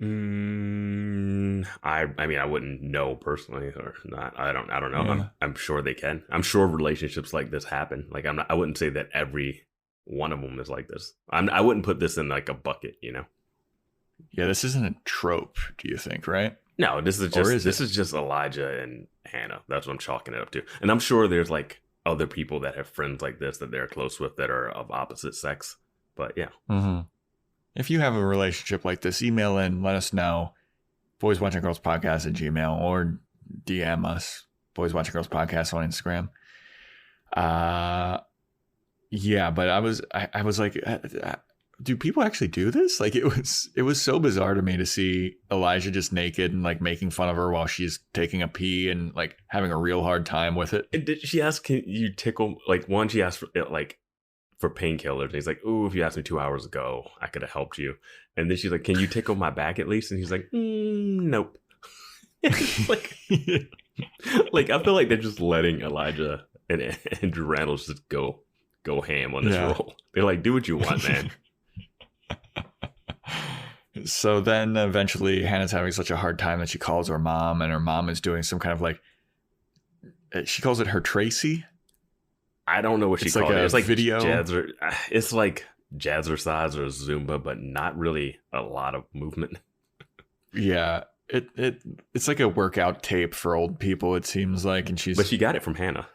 I mean, I wouldn't know personally or not. I don't know. Yeah. I'm sure they can. I'm sure relationships like this happen. Like I wouldn't say that every one of them is like this. I wouldn't put this in like a bucket, Yeah, this isn't a trope, do you think, right? No, this is just Elijah and Hannah. That's what I'm chalking it up to. And I'm sure there's like other people that have friends like this that they're close with that are of opposite sex. But yeah. Mm-hmm. If you have a relationship like this, email in, let us know. BoysWatchingGirlsPodcast at Gmail or DM us, BoysWatchingGirlsPodcast on Instagram. Yeah, but I was like, do people actually do this? Like it was so bizarre to me to see Elijah just naked and like making fun of her while she's taking a pee and like having a real hard time with it. And did she ask, can you tickle, like one, she asked for painkillers. And he's like, ooh, if you asked me 2 hours ago, I could have helped you. And then she's like, can you tickle my back at least? And he's like, nope. like I feel like they're just letting Elijah and Andrew Randall just go ham on this role. They're like, do what you want, man. So then eventually Hannah's having such a hard time that she calls her mom, and her mom is doing some kind of like, she calls it her Tracy. I don't know what she called it. It's like video. It's like jazzercise or Zumba, but not really a lot of movement. Yeah, it's like a workout tape for old people. It seems like, and but she got it from Hannah.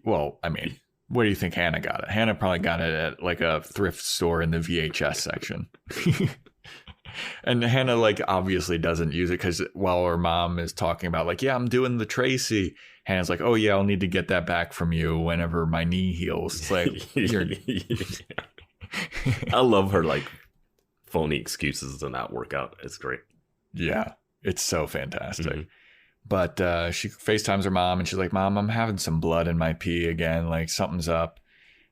Well, I mean, where do you think Hannah got it? Hannah probably got it at like a thrift store in the VHS section. And Hannah like obviously doesn't use it because while her mom is talking about like, yeah, I'm doing the Tracy, Hannah's like, oh yeah, I'll need to get that back from you whenever my knee heals. It's like, I love her like phony excuses to not work out. It's great. Yeah, it's so fantastic. Mm-hmm. But she FaceTimes her mom and she's like, Mom, I'm having some blood in my pee again. Like something's up.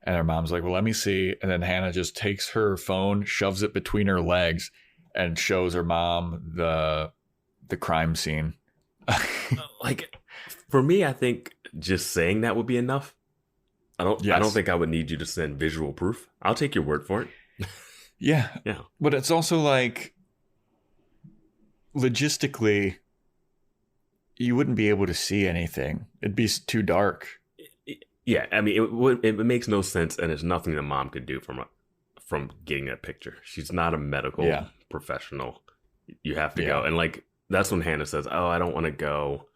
And her mom's like, well, let me see. And then Hannah just takes her phone, shoves it between her legs, and shows her mom the crime scene. Like, for me, I think just saying that would be enough. I don't think I would need you to send visual proof. I'll take your word for it. Yeah. Yeah. But it's also like, logistically, you wouldn't be able to see anything. It'd be too dark. Yeah, I mean, it makes no sense, and it's nothing the mom could do from getting that picture. She's not a medical professional. You have to go. And, like, that's when Hannah says, oh, I don't want to go.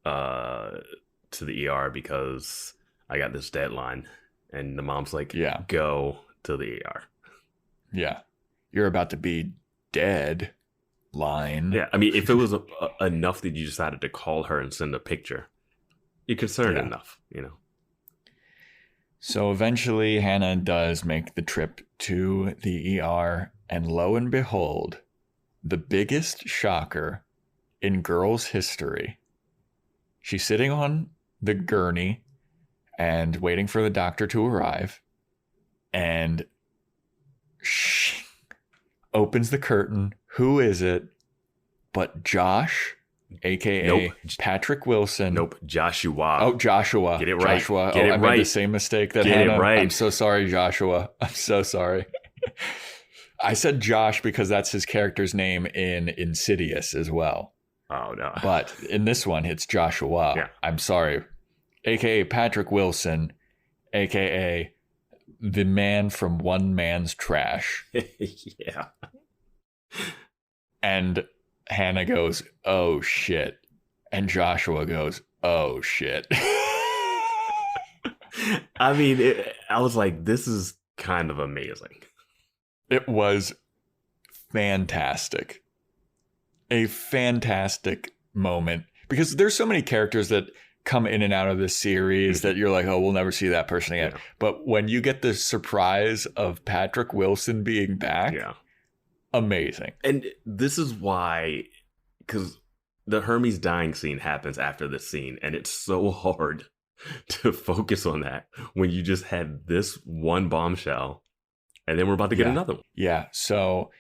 to the ER because I got this deadline. And the mom's like, go to the ER. Yeah. You're about to be dead. Line. Yeah. I mean, if it was enough that you decided to call her and send a picture, you're concerned enough, you know. So eventually Hannah does make the trip to the ER, and lo and behold, the biggest shocker in girls' history. She's sitting on the gurney and waiting for the doctor to arrive, and she opens the curtain. Who is it but Josh, a.k.a. Patrick Wilson? Nope, Joshua. Oh, Joshua. Get it right. Joshua. Get it I right. made the same mistake that Get Hannah. it right. I'm so sorry, Joshua. I'm so sorry. I said Josh because that's his character's name in Insidious as well. Oh, no. But in this one, it's Joshua. Yeah. I'm sorry. A.k.a. Patrick Wilson, a.k.a. the man from One Man's Trash. Yeah. And Hannah goes, oh, shit. And Joshua goes, oh, shit. I mean, I was like, this is kind of amazing. It was fantastic. A fantastic moment. Because there's so many characters that come in and out of this series that you're like, oh, we'll never see that person again. Yeah. But when you get the surprise of Patrick Wilson being back, amazing. And this is why, because the Hermie's dying scene happens after this scene, and it's so hard to focus on that when you just had this one bombshell, and then we're about to get another one. Yeah, so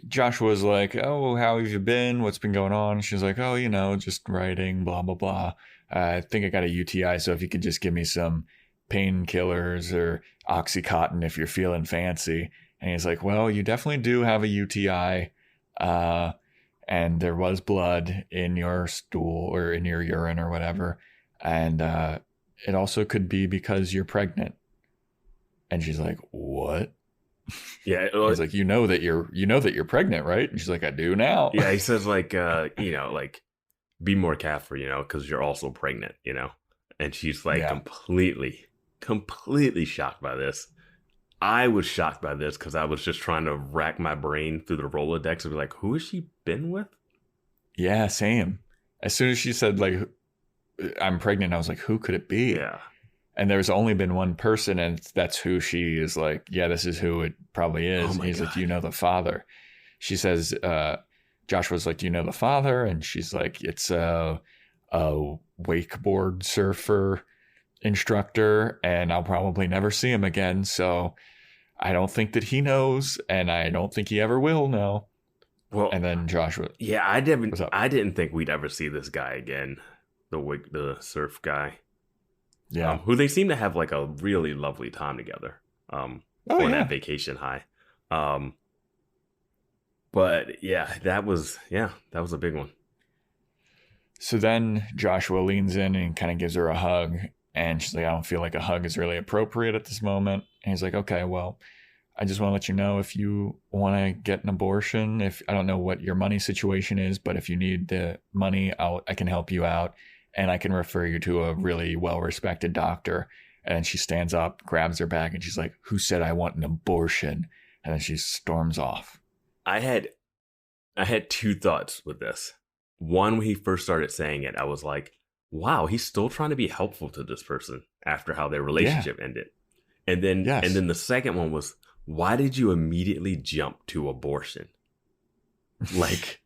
Joshua's like, oh, how have you been? What's been going on? She's like, oh, you know, just writing, blah, blah, blah. I think I got a UTI, so if you could just give me some painkillers or Oxycontin if you're feeling fancy. And he's like, well, you definitely do have a UTI, and there was blood in your stool or in your urine or whatever. And it also could be because you're pregnant. And she's like, what? Yeah. He's like, you know that you're pregnant, right? And she's like, I do now. Yeah. He says like, you know, like be more careful, you know, because you're also pregnant, you know? And she's like completely shocked by this. I was shocked by this because I was just trying to rack my brain through the Rolodex and be like, who has she been with? Yeah, same. As soon as she said, like, I'm pregnant, I was like, who could it be? Yeah. And there's only been one person, and that's who she is like, yeah, this is who it probably is. Oh and he's like, do you know the father? She says, Joshua's like, do you know the father? And she's like, it's a wakeboard surfer instructor, and I'll probably never see him again. So I don't think that he knows, and I don't think he ever will know. Well, and then Joshua. Yeah, I didn't think we'd ever see this guy again. The surf guy. Yeah. Who they seem to have like a really lovely time together. On that vacation high. But yeah, that was a big one. So then Joshua leans in and kind of gives her a hug. And she's like, I don't feel like a hug is really appropriate at this moment. And he's like, okay, well, I just want to let you know if you want to get an abortion, if I don't know what your money situation is, but if you need the money, I can help you out. And I can refer you to a really well-respected doctor. And then she stands up, grabs her bag, and she's like, who said I want an abortion? And then she storms off. I had two thoughts with this. One, when he first started saying it, I was like, wow, he's still trying to be helpful to this person after how their relationship ended. And then the second one was, why did you immediately jump to abortion? like,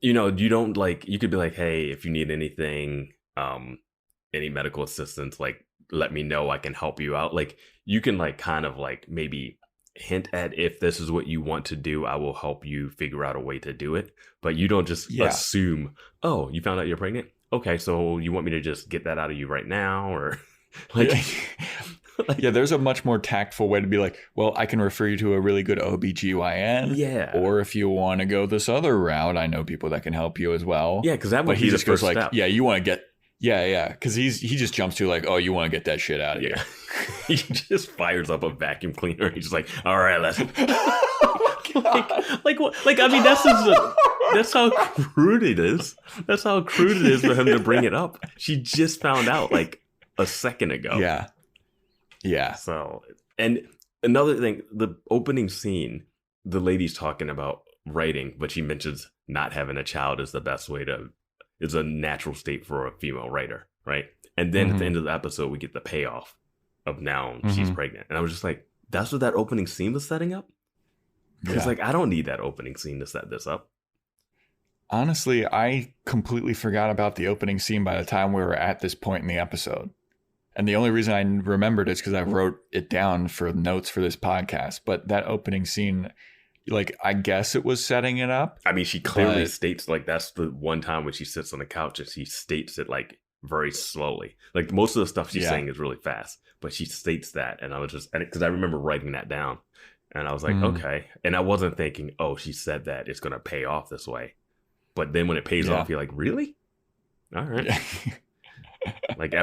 you know, you don't like, you could be like, hey, if you need anything, any medical assistance, like, let me know, I can help you out. Like, you can like kind of like maybe hint at, if this is what you want to do, I will help you figure out a way to do it. But you don't just assume, oh, you found out you're pregnant? Okay, so you want me to just get that out of you right now? Or like, yeah, there's a much more tactful way to be like, well, I can refer you to a really good OBGYN. Yeah. Or if you want to go this other route, I know people that can help you as well. Yeah, because that would be the first like, step. yeah, you want to get, because he just jumps to like, oh, you want to get that shit out of here. He just fires up a vacuum cleaner. He's just like, all right, let's like what? Like, I mean, that's how crude it is. That's how crude it is for him to bring it up. She just found out like a second ago. Yeah. So, and another thing, the opening scene, the lady's talking about writing, but she mentions not having a child is the best way is a natural state for a female writer, right? And then at the end of the episode, we get the payoff of now she's pregnant. And I was just like, that's what that opening scene was setting up? Because like, I don't need that opening scene to set this up. Honestly, I completely forgot about the opening scene by the time we were at this point in the episode. And the only reason I remembered is because I wrote it down for notes for this podcast. But that opening scene, like, I guess it was setting it up. I mean, she clearly states, like, that's the one time when she sits on the couch and she states it, like, very slowly. Like, most of the stuff she's saying is really fast. But she states that. And I was just, because I remember writing that down. And I was like, okay. And I wasn't thinking, oh, she said that it's going to pay off this way. But then when it pays off, you're like, really? All right. Yeah. Like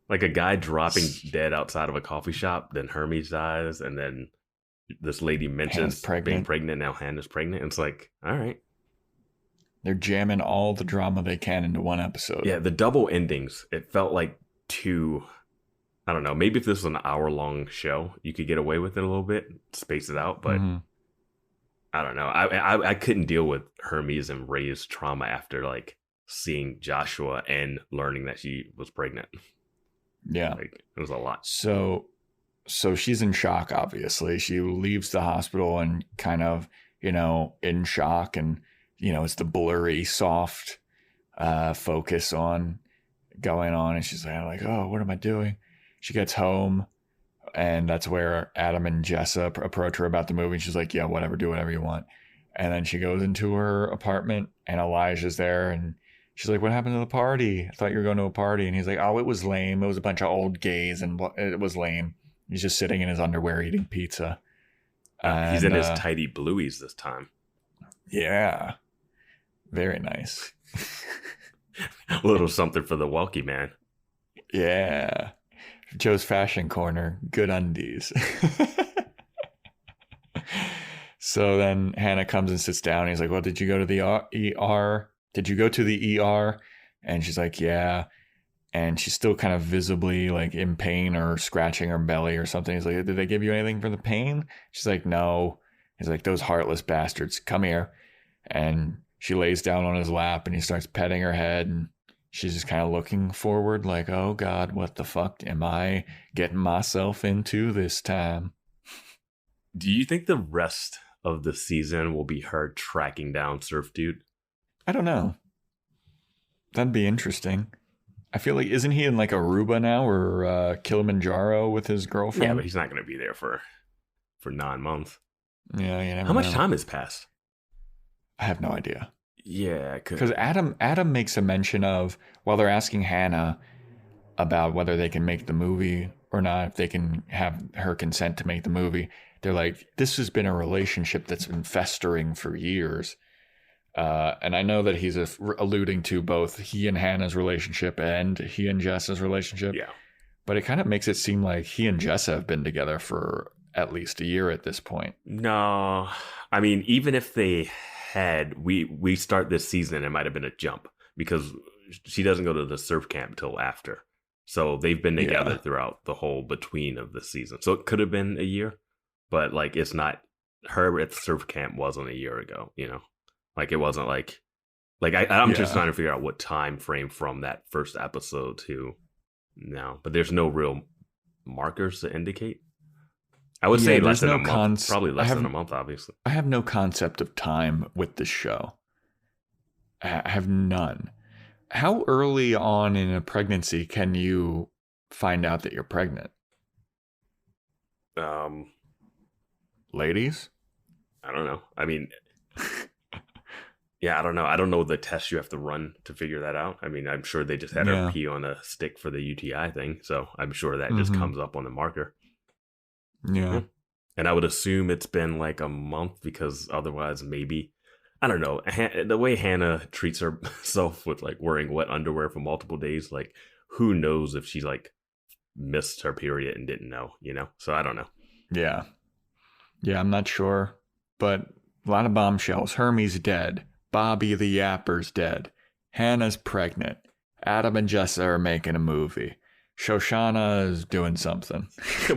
like a guy dropping dead outside of a coffee shop, then Hermie dies, and then this lady mentions being pregnant. Now Hannah's pregnant. And it's like, all right. They're jamming all the drama they can into one episode. Yeah, the double endings, it felt like two, I don't know, maybe if this was an hour-long show, you could get away with it a little bit, space it out, but I don't know. I couldn't deal with Hermie's and Ray's trauma after, like, seeing Joshua and learning that she was pregnant. Yeah. Like, it was a lot. So she's in shock, obviously. She leaves the hospital and kind of, in shock, and, it's the blurry, soft focus on going on. And she's like, oh, what am I doing? She gets home, and that's where Adam and Jessa approach her about the movie. And she's like, yeah, whatever, do whatever you want. And then she goes into her apartment, and Elijah's there, and she's like, what happened to the party? I thought you were going to a party. And he's like, oh, it was lame. It was a bunch of old gays, and it was lame. He's just sitting in his underwear eating pizza. He's in his tidy blueies this time. Yeah. Very nice. A little something for the Welkie man. Yeah. Joe's Fashion Corner. Good undies. So then Hannah comes and sits down. And he's like, well, did you go to the ER? Did you go to the ER? And she's like, yeah. And she's still kind of visibly like in pain or scratching her belly or something. He's like, did they give you anything for the pain? She's like, no. He's like, those heartless bastards, come here. And she lays down on his lap, and he starts petting her head, and she's just kind of looking forward like, oh God, what the fuck am I getting myself into this time? Do you think the rest of the season will be her tracking down Surf Dude? I don't know. That'd be interesting. I feel like, isn't he in like Aruba now, or Kilimanjaro with his girlfriend? Yeah, but he's not going to be there for 9 months. Yeah, you never How much know. time has passed? I have no idea. Yeah, because Adam makes a mention of, while they're asking Hannah about whether they can make the movie or not, if they can have her consent to make the movie, they're like, this has been a relationship that's been festering for years. And I know that he's alluding to both he and Hannah's relationship and he and Jessa's relationship. Yeah. But it kind of makes it seem like he and Jessa have been together for at least a year at this point. No. I mean, even if they had, we start this season, it might have been a jump, because she doesn't go to the surf camp till after. So they've been together throughout the whole between of the season. So it could have been a year, but like, it's not, her at the surf camp wasn't a year ago, Like, it wasn't like I'm just trying to figure out what time frame from that first episode to now. But there's no real markers to indicate. I would say less than a month. Probably less than a month, obviously. I have no concept of time with this show. I have none. How early on in a pregnancy can you find out that you're pregnant? Ladies? I don't know. I mean... Yeah, I don't know. I don't know the tests you have to run to figure that out. I mean, I'm sure they just had her pee on a stick for the UTI thing. So I'm sure that just comes up on the marker. Yeah. And I would assume it's been like a month, because otherwise maybe, I don't know. The way Hannah treats herself with like wearing wet underwear for multiple days, like who knows if she like missed her period and didn't know, So I don't know. Yeah. Yeah, I'm not sure. but a lot of bombshells. Hermie's dead. Bobby the Yapper's dead. Hannah's pregnant. Adam and Jessa are making a movie. Shoshana is doing something.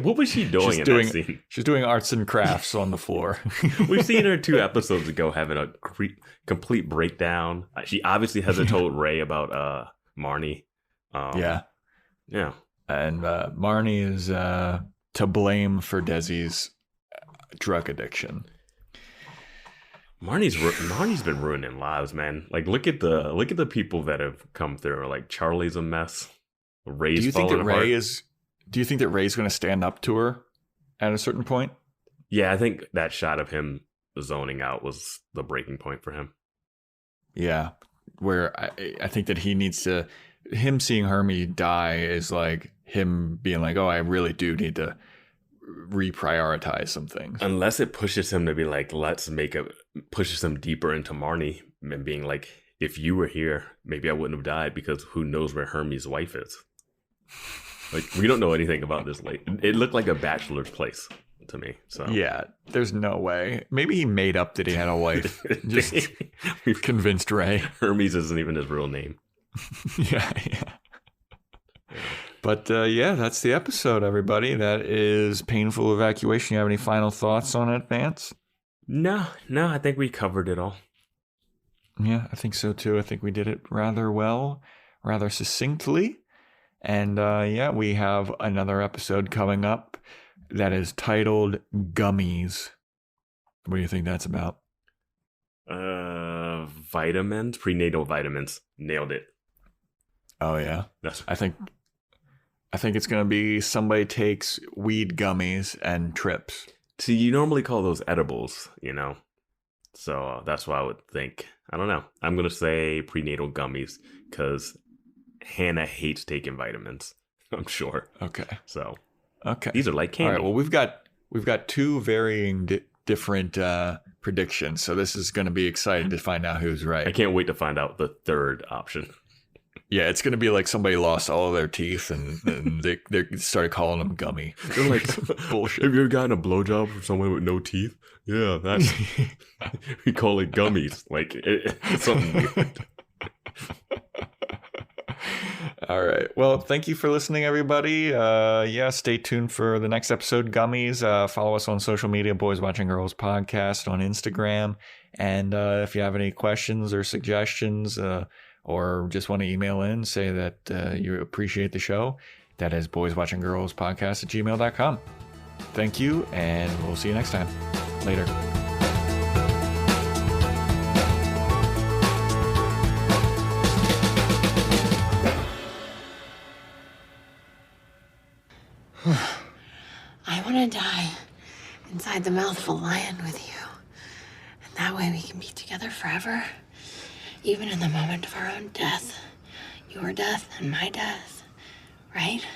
What was she doing that scene? She's doing arts and crafts on the floor. We've seen her 2 episodes ago having a complete breakdown. She obviously hasn't told Ray about Marnie. Yeah. Yeah. And Marnie is to blame for Desi's drug addiction. Marnie's been ruining lives, man. Like, look at the people that have come through. Like, Charlie's a mess. Ray's Do you think that Ray's going to stand up to her at a certain point? Yeah, I think that shot of him zoning out was the breaking point for him. Yeah, where I think that him seeing Hermie die is like him being like, oh, I really do need to reprioritize some things. Unless it pushes him to be like, pushes him deeper into Marnie and being like, if you were here, maybe I wouldn't have died, because who knows where Hermie's wife is. Like, we don't know anything about this lady. It looked like a bachelor's place to me. So yeah, there's no way. Maybe he made up that he had a wife. Just we've convinced Ray. Hermes isn't even his real name. Yeah. But yeah, that's the episode, everybody. That is Painful Evacuation. You have any final thoughts on it, Vance? No, I think we covered it all. Yeah, I think so too. I think we did it rather well, rather succinctly. And yeah, we have another episode coming up that is titled Gummies. What do you think that's about? Vitamins, prenatal vitamins. Nailed it. Oh yeah. I think it's going to be somebody takes weed gummies and trips. See, you normally call those edibles, So that's what I would think. I don't know. I'm going to say prenatal gummies because Hannah hates taking vitamins, I'm sure. Okay. So okay, these are like candy. All right. Well, we've got 2 varying different predictions, so this is going to be exciting to find out who's right. I can't wait to find out the third option. Yeah, it's going to be like somebody lost all of their teeth and they started calling them gummy. They're like, bullshit. Have you ever gotten a blowjob from someone with no teeth? Yeah, that's we call it gummies. Like it's something weird. All right. Well, thank you for listening, everybody. Yeah, stay tuned for the next episode, Gummies. Follow us on social media, Boys Watching Girls Podcast on Instagram. And if you have any questions or suggestions, or just want to email in, say that you appreciate the show, that is boyswatchinggirlspodcast@gmail.com. Thank you, and we'll see you next time. Later. I want to die inside the mouth of a lion with you. And that way we can be together forever. Even in the moment of our own death. Your death and my death. Right?